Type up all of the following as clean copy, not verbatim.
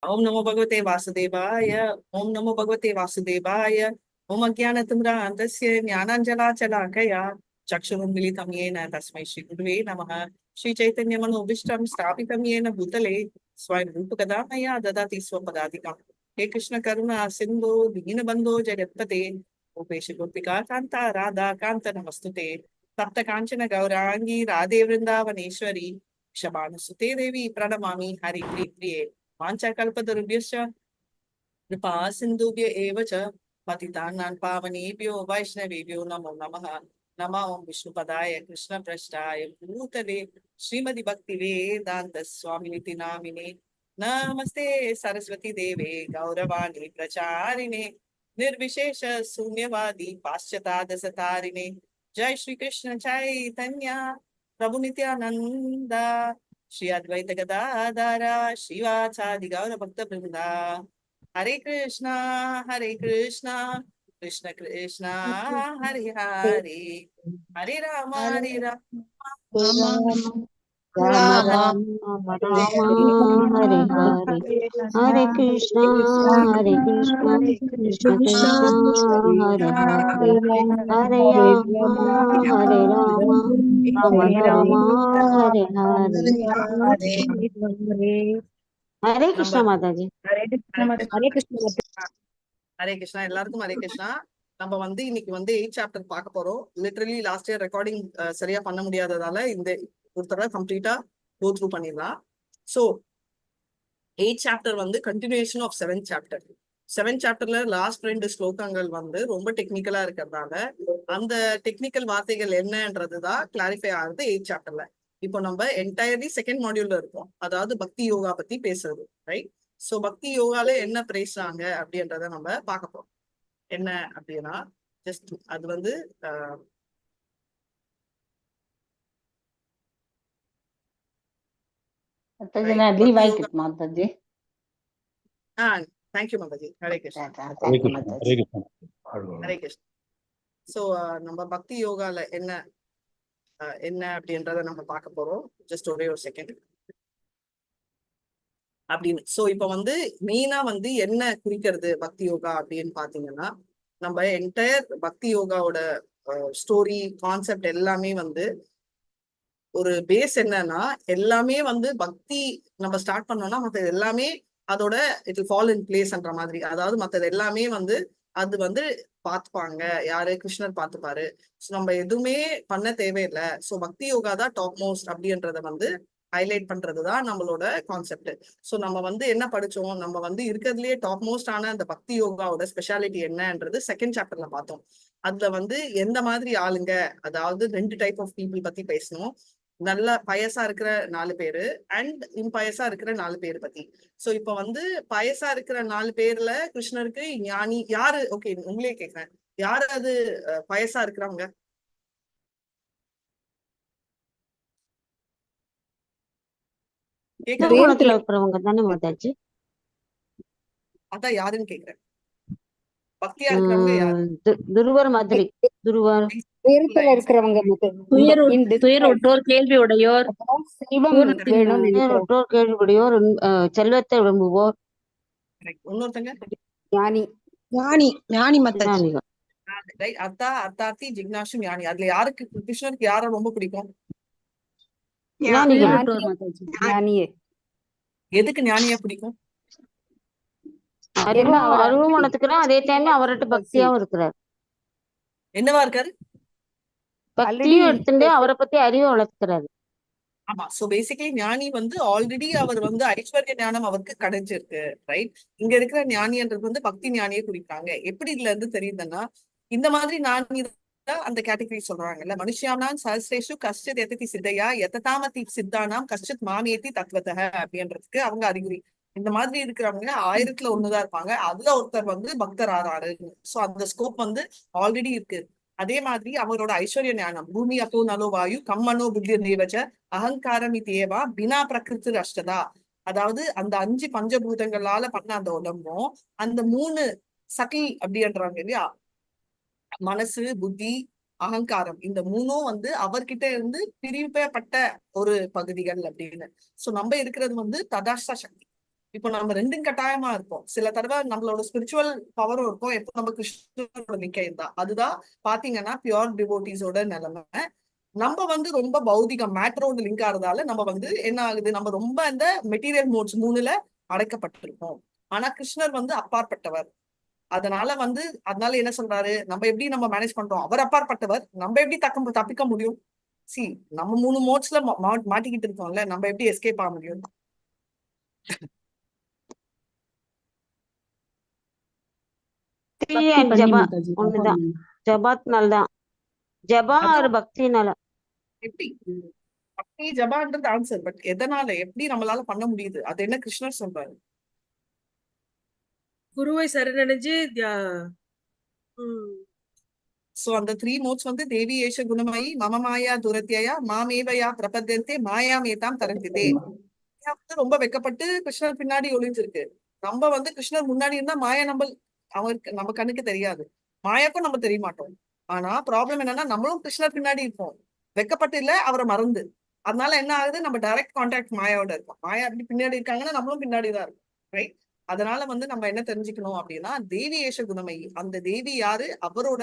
ओम नमो भगवते वासुदेवाय। ओम नमो भगवते वासुदेवाय। ओम अज्ञानतिमिरान्धस्य ज्ञानाञ्जलाशलाकया चक्षुरुन्मिलितं येन तस्मै श्रीगुरुवे नमः। श्रीचैतन्यमनोभीष्टं स्थापितं येन भूतले स्वयं रूपकदा मया ददाति स्वपदाधिकम्। हे कृष्ण करुणा सिन्धो दीनबन्धो जगत्पते गोपेश गोपिका कान्ता राधा कान्त नमस्तुते। तप्त काञ्चन गौराङ्गी राधे वृन्दावनेश्वरी क्षमानुसुते देवी प्रणमामि हरिप्रिये। वाञ्छाकल्पतरुभ्यश्च कृपा सिन्धुभ्य एव च पतितानां पावनेभ्यो वैष्णवेभ्यो नमो नमः। नमः ओं विष्णुपदाय कृष्णप्रेष्ठाय भूतले श्रीमति भक्तिवेदान्त स्वामिनिति नामिने। नमस्ते सरस्वती देवे गौरवाणी प्रचारिणे निर्विशेष शून्यवादी पाश्चात्य जय श्री कृष्ण चैतन्य प्रभु नित्यानंद श्री अद्वैत गदाधर श्रीवासादि गौर भक्त वृंदा। हरे कृष्णा कृष्ण कृष्णा हरे हरे हरे राम राम राम राम हरे हरे हरे कृष्णा कृष्ण कृष्ण हरे हरे हरे राम राम राम हरे हरे। हरे कृष्णा माता जी। हरे कृष्ण हरे कृष्णा எல்லாருக்கும் ஹரே கிருஷ்ணா. நம்ம இன்னைக்கு 8th சாப்டர் பார்க்க போறோம். லிட்டரலி லாஸ்ட் இயர் ரெக்கார்டிங் சரியா பண்ண முடியாததால இந்த ஒரு தடவை கம்ப்ளீட்டா கோ த்ரூ பண்ணிடலாம். So 8th chapter continuation of 7th chapter. 7th சாப்டர்ல லாஸ்ட் 2 ஸ்லோகங்கள் ரொம்ப டெக்னிக்கலா இருக்கிறதால அந்த டெக்னிக்கல் வார்த்தைகள் என்னன்றதுதான் கிளாரிஃபை ஆகுது 8th சாப்டர்ல. இப்போ நம்ம என்டையர்லி செகண்ட் மாடியூல்ல இருக்கோம், அதாவது பக்தி யோகா பத்தி பேசுறது, ரைட்? சோ பக்தி யோகால என்ன பேசுறாங்க அப்படின்றத நம்ம பார்க்க போறோம். என்ன அப்படின்னா ஜஸ்ட் அது தேங்க்யூ மாதாஜி. ஹரே கிருஷ்ணா ஹரே கிருஷ்ணா. சோ நம்ம பக்தி யோகால என்ன என்ன அப்படின்றத நம்ம பார்க்க போறோம். ஜஸ்ட் ஒரே ஒரு செகண்ட் அப்படின்னு. சோ இப்ப மெயினா என்ன குறிக்கிறது பக்தி யோகா அப்படின்னு பாத்தீங்கன்னா, நம்ம என்டையர் பக்தி யோகாவோட ஸ்டோரி கான்செப்ட் எல்லாமே ஒரு பேஸ் என்னன்னா, எல்லாமே பக்தி நம்ம ஸ்டார்ட் பண்ணோம்னா மற்றது எல்லாமே அதோட இட் வில் ஃபால் இன் பிளேஸ்ன்ற மாதிரி. அதாவது மற்றது எல்லாமே அது பார்த்துப்பாங்க. யாரு? கிருஷ்ணர் பார்த்துப்பாரு. ஸோ நம்ம எதுவுமே பண்ண தேவையில்லை. ஸோ பக்தி யோகா தான் டாப் மோஸ்ட் அப்படின்றத ஹைலைட் பண்றதுதான் நம்மளோட கான்செப்ட். ஸோ நம்ம என்ன படிச்சோம்? நம்ம இருக்கிறதுலயே டாப் மோஸ்ட் ஆன அந்த பக்தி யோகாவோட ஸ்பெஷாலிட்டி என்னன்றது செகண்ட் சாப்டர்ல பார்த்தோம். அதுல எந்த மாதிரி ஆளுங்க, அதாவது 2 டைப் ஆஃப் பீப்புள் பத்தி பேசணும். நல்ல பயசா இருக்கிற 4 பேரு அண்ட் இம்பயசா இருக்கிற 4 பேரு பத்தி. சோ இப்ப பயசா இருக்கிற 4 பேர்ல கிருஷ்ணருக்கு ஞானி யாரு? ஓகே, உங்களே கேக்குறேன், யாரு அது பயசா இருக்கிறவங்க? இருக்கிறவங்க தானே மாதாஜி? அதான் யாருன்னு கேக்குறேன். பக்தியா இருக்கிறவங்க யாரு? துருவர் மாதிரி. துருவர் இருக்கிறவங்க துயருற்றோர் கேள்வி உடையோர், கேள்வியுடையோர், செல்வத்தை விரும்புவோர், இன்னொருத்தங்க ஞானி ஞானி ஞானி மாதாஜி. அத்தா அத்தாத்தி ஜிக்னாஷும் ஞானி. அதுல யாருக்கு கிருஷ்ணருக்கு யார ரொம்ப பிடிக்கும்? எதுக்கு ஞானியா பிடிக்கும்? அறிவும் வளர்த்துக்கிறார், அதே டைம் அவர்கிட்ட பக்தியாவும் இருக்கிறார். என்னவா இருக்காரு? பக்தியும் எடுத்துட்டு அவரை பத்தி அறிவை வளர்த்துக்கிறாரு. ஆமா. சோ பேசிக்கலி ஞானி ஆல்ரெடி அவர் ஐஸ்வர்ய ஞானம் அவருக்கு கிடைச்சிருக்கு, ரைட்? இங்க இருக்கிற ஞானின்றது பக்தி ஞானியை குறிப்பாங்க. எப்படி இதுல இருந்து தெரியுதுன்னா, இந்த மாதிரி ஞானி அந்த கேட்டகரி சொல்றாங்கல்ல, மனுஷியானாம் சஹஸ்ரேஷு கஷ்டித் எததி சித்தையா எததாமதி சித்தானாம் கஷ்டித் மாமியத்தி தத்வதக அப்படின்றதுக்கு அவங்க அறிகுறி. இந்த மாதிரி இருக்கிறவங்க 1000த்துல 1தான் இருப்பாங்க. அதுல ஒருத்தர் பக்தர் ஆறாரு. சோ அந்த ஸ்கோப் ஆல்ரெடி இருக்கு. அதே மாதிரி அவரோட ஐஸ்வர்ய ஞானம் பூமி அப்போ நலோ வாயு கம்மனோ புத்தி தேவச்ச அகங்காரம் தேவா பினா பிரகிருதி அஷ்டதா. அதாவது அந்த 5 பஞ்சபூதங்களால பண்ண அந்த உடம்பும் அந்த 3 சகில் அப்படின்றாங்க இல்லையா, மனசு புத்தி அகங்காரம், இந்த 3ம் அவர்கிட்ட இருந்து பிரிவுப்பட்ட ஒரு பகுதிகள் அப்படின்னு. சோ நம்ம இருக்கிறது ததாஷ்ட சக்தி. இப்போ நம்ம ரெண்டும் கட்டாயமா இருப்போம். சில தடவை நம்மளோட ஸ்பிரிச்சுவல் பவரும் இருக்கும். எப்போ நம்ம கிருஷ்ணரோட நிக்க இருந்தா அதுதான் பாத்தீங்கன்னா பியூர் டிவோட்டிஸோட நிலைமை. நம்ம வந்து ரொம்ப பௌதிகம் மேட்டரோட லிங்க் ஆறதால நம்ம வந்து என்ன ஆகுது, நம்ம ரொம்ப அந்த மெட்டீரியல் மோட்ஸ் 3ல அடைக்கப்பட்டிருக்கோம். ஆனா கிருஷ்ணர் வந்து அப்பாற்பட்டவர். அதனால என்ன சொல்றாரு, நம்ம எப்படி நம்ம மேனேஜ் பண்றோம், அவர் அப்பாற்பட்டவர், நம்ம எப்படி தப்பிக்க முடியும்? சி நம்ம 3 மோட்ஸ்ல மாட்டிக்கிட்டு இருக்கோம்ல, நம்ம எப்படி எஸ்கேப் ஆக முடியும்? பக்தி பக்தி அண்ட் பண்ணி ஜபா மாதாஜி. ஒண்ணுதான். ஜபாத்னால ஜபா அதான் ஒரு பக்தினால. எப்படி பக்தி ஜபான்றது ஆன்சர், பட் எதனால எப்படி நம்மளால பண்ண முடியுது, அது என்ன கிருஷ்ணர் சொல்றாரு. குருவை சரணடைஞ்சு ம். சோ அந்த 3 மோட்ஸ் வந்து தேவி ஏஷ குணமயி மம மாயா துரத்தியா மாமேவயா பிரபத்தியந்தே மாயா மேதாம் தரந்திதே. வந்து ரொம்ப வெக்கப்பட்டு கிருஷ்ணர் பின்னாடி ஒளிஞ்சிருக்கு. நம்ம வந்து கிருஷ்ணர் முன்னாடி இருந்தா மாயா அவருக்கு நம்ம கண்ணுக்கு தெரியாது, மாயாக்கும் நம்ம தெரிய மாட்டோம். ஆனா ப்ராப்ளம் என்னன்னா நம்மளும் கிருஷ்ணர் பின்னாடி இருப்போம், வெக்கப்பட்டு இல்ல அவரை மறந்து. அதனால என்ன ஆகுது, நம்ம டைரக்ட் கான்டாக்ட் மாயாவோட இருக்கோம். மாயா அப்படி பின்னாடி இருக்காங்கன்னா நம்மளும் பின்னாடிதான் இருக்கும். ரைட். அதனால வந்து நம்ம என்ன தெரிஞ்சுக்கணும் அப்படின்னா, தேவி ஏஷ குணமயி, அந்த தேவி யாரு, அவரோட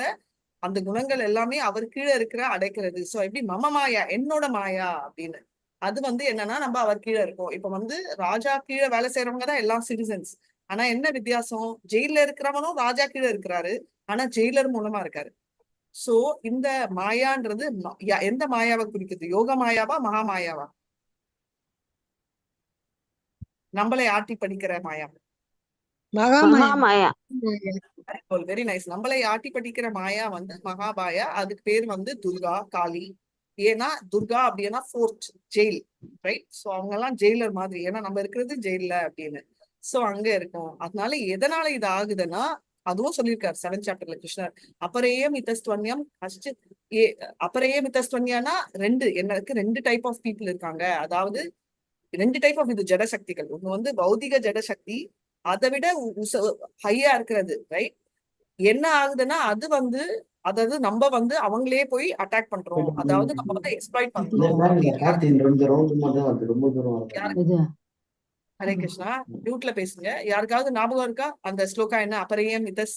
அந்த குணங்கள் எல்லாமே அவர் கீழே இருக்கிற அடைக்கிறது. சோ எப்படி மம மாயா என்னோட மாயா அப்படின்னு, அது வந்து என்னன்னா நம்ம அவர் கீழே இருக்கோம். இப்ப வந்து ராஜா கீழே வேலை செய்யறவங்க தான் எல்லாம் சிட்டிசன்ஸ். ஆனா என்ன வித்தியாசம், ஜெயில இருக்கிறவனும் ராஜா கீழே இருக்கிறாரு, ஆனா ஜெயிலர் மூலமா இருக்காரு. சோ இந்த மாயான்றது எந்த மாயாவை குறிக்குது, யோக மாயாவா மகா மாயாவா? நம்மளை ஆட்டி படிக்கிற மாயா. மகாமாயா. Very nice. நம்மளை ஆட்டி படிக்கிற மாயா வந்து மகாபாயா. அதுக்கு பேர் வந்து துர்கா காளி. ஏன்னா துர்கா அப்படின்னா ஃபோர்ட் ஜெயில், ரைட். சோ அவங்க எல்லாம் ஜெயிலர் மாதிரி, ஏன்னா நம்ம இருக்கிறது ஜெயில அப்படின்னு. சோ அங்க இருக்கும். அதனால எதனால இது ஆகுதுன்னா, அதுவும் சொல்லியிருக்காரு 7th சாப்டர்ல கிருஷ்ணர். அபரேயம் இதஸ்துவன்யம் ஃபர்ஸ்ட் அபரேயம் இதஸ்துவன்யானா எனக்கு 2 டைப் ஆஃப் பீப்புள் இருக்காங்க. அதாவது 2 டைப் ஆஃப் இது ஜடசக்திகள். ஒண்ணு வந்து பௌதிக ஜடசக்தி, அதை விட ஹையா இருக்கிறது, ரைட். என்ன ஆகுதுன்னா அது வந்து அதாவது நம்ம வந்து அவங்களே போய் அட்டாக் பண்றோம், அதாவது நம்ம வந்து எக்ஸ்ப்ளாய்ட் பண்றோம் அப்படின்னு. ஹரே கிருஷ்ணா. மியூட்ல பேசுங்க. யாருக்காவது ஞாபகம் இருக்கா அந்த ஸ்லோகா என்ன? அபரேயம் இதஸ்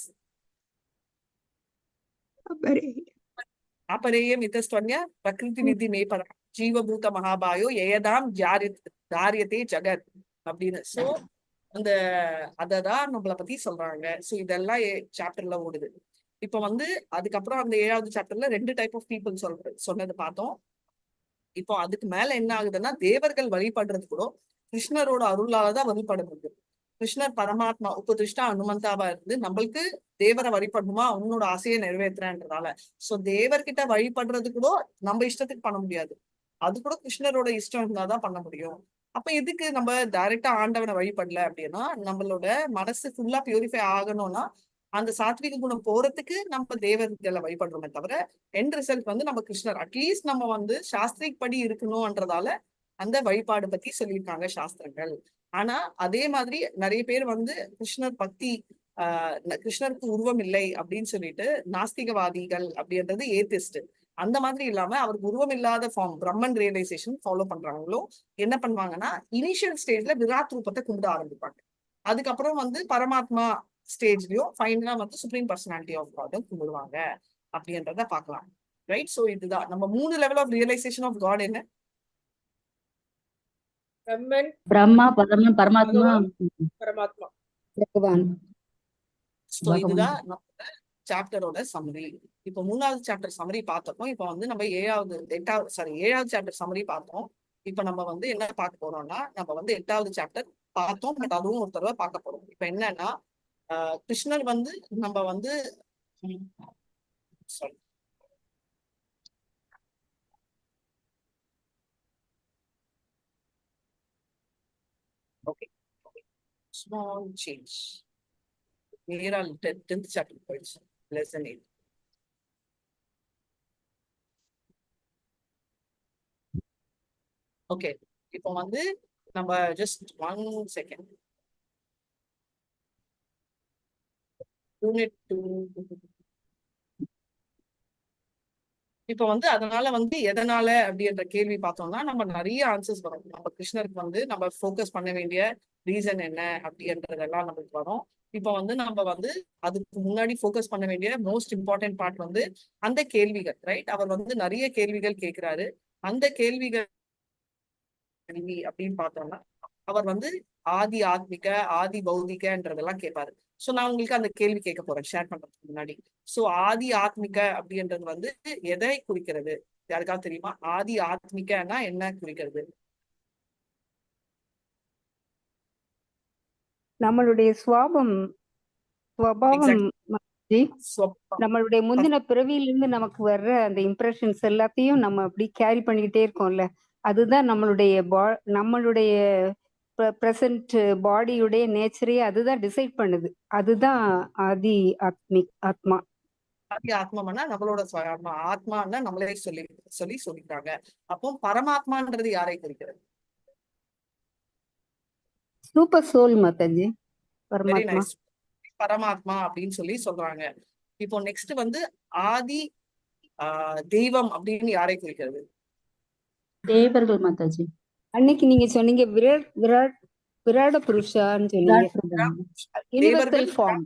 அபரேயம் இதஸ்வன்யா பிரகிருதி விதி மேபர ஜீவபூத மகாபாயோ ஏயதாம் தாரியத்தே ஜகத் அப்படின்னு. சோ அந்த அததான் நம்மளை பத்தி சொல்றாங்க. சோ இதெல்லாம் சாப்டர்ல ஓடுது. இப்ப வந்து அதுக்கப்புறம் அந்த 7வது சாப்டர்ல 2 டைப் ஆஃப் பீப்புள் சொன்னது பார்த்தோம். இப்போ அதுக்கு மேல என்ன ஆகுதுன்னா, தேவர்கள் வழிபடுறது கூட கிருஷ்ணரோட அருளாலதான் வழிபட முடியும். கிருஷ்ணர் பரமாத்மா உபதிஷ்டா அனுமந்தாவா இருந்து நம்மளுக்கு தேவரை வழிபடணுமா, அவனோட ஆசையை நிறைவேற்றுறன்றதால. சோ தேவர்கிட்ட வழிபடுறது கூட நம்ம இஷ்டத்துக்கு பண்ண முடியாது, அது கூட கிருஷ்ணரோட இஷ்டம் இருந்தாதான் பண்ண முடியும். அப்ப எதுக்கு நம்ம டைரக்டா ஆண்டவனை வழிபடல அப்படின்னா, நம்மளோட மனசு ஃபுல்லா பியூரிஃபை ஆகணும்னா அந்த சாத்விக குணம் போறதுக்கு நம்ம தேவர்களை வழிபடுறோமே தவிர எண்ட் ரிசல்ட் வந்து நம்ம கிருஷ்ணர். அட்லீஸ்ட் நம்ம வந்து சாஸ்திரிக் படி இருக்கணும்ன்றதால அந்த வழிபாடு பத்தி சொல்லியிருக்காங்க சாஸ்திரங்கள். ஆனா அதே மாதிரி நிறைய பேர் வந்து கிருஷ்ணர் பக்தி கிருஷ்ணருக்கு உருவம் இல்லை அப்படின்னு சொல்லிட்டு நாஸ்திகவாதிகள் அப்படின்றது ஏத்திஸ்ட். அந்த மாதிரி இல்லாம அவருக்கு உருவம் இல்லாத ஃபார்ம் பிரம்மன் ரியலைசேஷன் ஃபாலோ பண்றாங்களோ என்ன பண்ணுவாங்கன்னா, இனிஷியல் ஸ்டேஜ்ல விராட் ரூபத்தை கும்பிட ஆரம்பிப்பாங்க. அதுக்கப்புறம் வந்து பரமாத்மா ஸ்டேஜ்லயும் ஃபைனலா வந்து சுப்ரீம் பர்சனாலிட்டி ஆஃப் காடும் கும்பிடுவாங்க அப்படின்றத பார்க்கலாம். ரைட். சோ இதுதான் நம்ம 3 level of realization of God. என்ன? பிரம்மன், பிரம்மா, பரமன், பரமாத்மா, பகவான், பரமாத்மா. பகவான். சோ இதுதான் நம்ம சாப்டரோட சம்மரி. இப்போ 3வது சாப்டர் சம்மரி பார்த்தோம். இப்போ வந்து நம்ம 7வது சாப்டர் சம்மரி பார்த்தோம். இப்ப நம்ம வந்து என்ன பார்க்க போறோம்னா, நம்ம வந்து 8வது சாப்டர் பார்த்தோம், பட் அதுவும் ஒரு தடவை பார்க்க போறோம். இப்ப என்னன்னா, கிருஷ்ணர் வந்து நம்ம வந்து sorry. Okay. Small change. நேரா 10th சாப்டர் போயிடுச்சு. லெசன் 8. ஓகே. இப்போ வந்து நம்ம ஜஸ்ட் 1 செகண்ட். யூனிட் 2 இப்ப வந்து அதனால வந்து எதனால அப்படின்ற கேள்வி பார்த்தோம்னா நம்ம நிறைய ஆன்சர்ஸ் வரும். நம்ம கிருஷ்ணருக்கு வந்து நம்ம ஃபோக்கஸ் பண்ண வேண்டிய ரீசன் என்ன அப்படின்றதெல்லாம் நமக்கு வரும். இப்ப வந்து நம்ம வந்து அதுக்கு முன்னாடி ஃபோக்கஸ் பண்ண வேண்டிய மோஸ்ட் இம்பார்ட்டன்ட் பார்ட் வந்து அந்த கேள்விகள், ரைட்? அவர் வந்து நிறைய கேள்விகள் கேட்கிறாரு. அந்த கேள்விகள் அப்படின்னு பார்த்தோம்னா அவர் வந்து ஆதி ஆத்மிக, ஆதி பௌதிகன்றதெல்லாம் கேட்பாரு. சோ நான் உங்களுக்கு அந்த கேள்வி கேட்க போறேன் ஷேர் பண்றதுக்கு முன்னாடி. சோ ஆதி ஆத்மிக அப்படின்றது வந்து எதை குறிக்கிறது? யாருக்காவது தெரியுமா? ஆதி ஆத்மிகன்னா என்ன குறிக்கிறது? நம்மளுடைய சுவாபம் சுவாவம் ஜி. நம்மளுடைய முந்தின பிறவியிலிருந்து நமக்கு வர்ற அந்த இம்ப்ரெஷன்ஸ் எல்லாத்தையும் நம்ம அப்படி கேரி பண்ணிக்கிட்டே இருக்கோம்ல, அதுதான் நம்மளுடைய பிரசன்ட் பாடியுடைய நேச்சரே அதுதான் டிசைட் பண்ணுது. அதுதான் ஆதி ஆத்மா. ஆதி ஆத்மான்னா நம்மளோட ஆத்மான்னா நம்மளே சொல்லிக்கிறாங்க. அப்போ பரமாத்மான்றது யாரை குறிக்கிறது? சூப்பர் சோல் மாதாஜி, வெரி பரமாத்மா. நைஸ். பரமாத்மா அப்படின்னு சொல்றாங்க. இப்போ நெக்ஸ்ட் வந்து ஆதி தெய்வம் அப்படின்னு யாரை குறிக்கிறது? தேவர்கள் மாதாஜி. அன்னைக்கு நீங்க சொன்னீங்க விராட புருஷான்னு சொன்னீங்க. Universal form.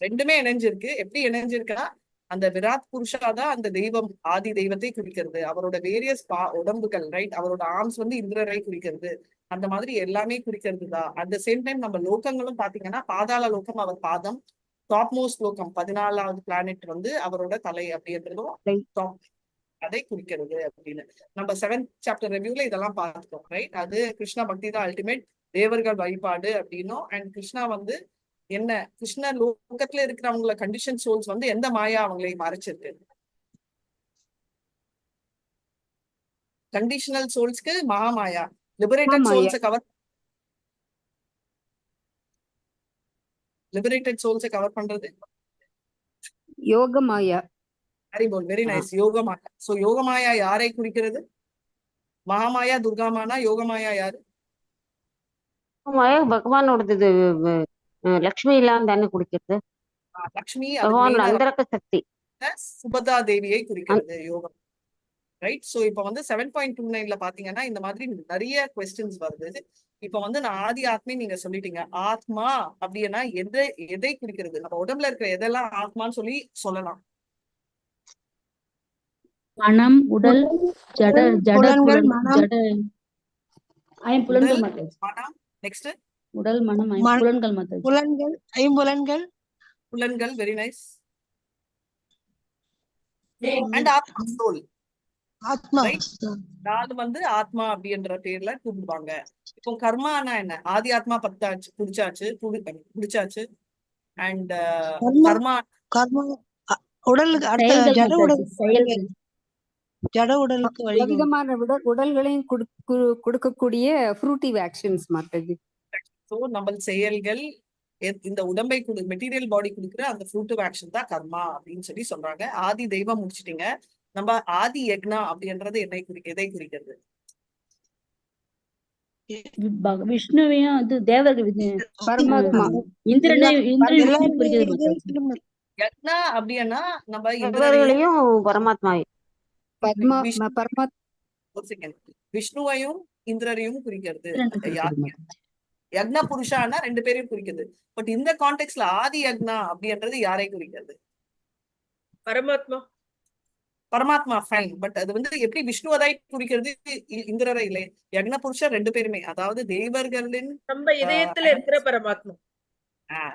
ரெண்டுமே இணைஞ்சிருக்கு. எப்படி இணைஞ்சிருக்குன்னா அந்த விராட் புருஷா தான் அந்த தெய்வம், ஆதி தெய்வத்தை குறிக்கிறது. அவரோட வேரியஸ் உடம்புகள், ரைட்? அவரோட ஆர்ம்ஸ் வந்து இந்திரரை குறிக்கிறது. அந்த மாதிரி எல்லாமே குறிக்கிறது தான். அட் த சேம் டைம் நம்ம லோகங்களும் பாத்தீங்கன்னா பாதாள லோகம் அவர் பாதம், டாப் மோஸ்ட் லோகம் 14வது பிளானெட் வந்து அவரோட தலை அப்படின்றதும் அதை குறிக்கிறது அப்படின்னு நம்ம 7th சாப்டர் ரிவ்யூல இதெல்லாம் பார்த்துட்டோம், ரைட்? அது கிருஷ்ணா பக்தி தான் அல்டிமேட், தேவர்கள் வழிபாடு அப்படின்னும். அண்ட் கிருஷ்ணா வந்து என்ன, கிருஷ்ண லோகத்துல இருக்கிறவங்கள கண்டிஷன் சோல்ஸ் வந்து எந்த மாயா அவங்களை மறைச்சிருக்கு? கண்டிஷனல் சோல்ஸ்க்கு மகாமாயா, லிபரேட்டட் சோல்ஸை கவர் பண்றது Yogamaya. Very nice, Yogamaya. So Yogamaya யாரை குறிக்கிறது? மகாமாயா, துர்காமானா, யோகமாயா யாரு? பகவானோடது லக்ஷ்மி இல்லாம தானே குடிக்கிறது. லக்ஷ்மி பகவானோட அந்தரக்க சக்தி சுபதா தேவியை குறிக்கிறது யோகம், ரைட்? சோ இப்ப வந்து 7.29ல பாத்தீங்கன்னா இந்த மாதிரி நிறைய கொஸ்டின்ஸ் வருது. இப்ப வந்து நான் ஆதி ஆத்மே நீங்க சொல்லிட்டீங்க. ஆத்மா அப்படின்னா எதை குறிக்கிறது? நம்ம உடம்புல இருக்கிற எதெல்லாம் ஆத்மான்னு சொல்லலாம்? மனம், உடல், ஜட புலன்கள், ஐம்புலன்கள் மாதாஜி. மனம், நெக்ஸ்ட் உடல், மனம், ஐம்புலன்கள் மாதாஜி. புலன்கள், வெரி நைஸ். அண்ட் ஆத்மா, சோல். நாலு வந்து ஆத்மா அப்படின்ற பேர்ல கூப்பிடுவாங்க. இப்போ கர்மானா என்ன? ஆதி ஆத்மா குடிச்சாச்சு. அண்ட் கர்மா உடலுக்கு ஜட உடலுக்கு விதமான உடல்களையும் கொடுக்கக்கூடிய ஃப்ரூட்டிவ் ஆக்ஷன்ஸ் மாதாஜி. சோ நம்ம செயல்கள் இந்த உடம்பை மெட்டீரியல் பாடி கொடுக்குற அந்த ஃப்ரூட்டிவ் ஆக்ஷன் தான் கர்மா அப்படின்னு சொல்றாங்க. ஆதி தெய்வம் முடிச்சிட்டீங்க. நம்ம ஆதி யக்னா அப்படின்றது எதை குறிக்கிறது? விஷ்ணுவையும் அது தேவர்கள் பரமாத்மா இந்திரனையும் குறிக்கிறது. யக்னா அப்படின்னா நம்ம தேவர்களையும் பரமாத்மாவையும் விஷ்ணுவையும் இந்திரரையும் குறிக்கிறது. யக்னா புருஷானா ரெண்டு பேரையும் குறிக்கிறது. பட் இந்த கான்டெக்ட்ல ஆதி யக்னா அப்படின்றது யாரை குறிக்கிறது? பரமாத்மா, ஃபைன். பட் அது வந்து எப்படி விஷ்ணுவதை குறிக்கிறது, இந்திரரை இல்லை? யக்ன புருஷர் ரெண்டு பேருமே, அதாவது தேவர்களின் நம்ம இதயத்துல இருக்கிற பரமாத்மா,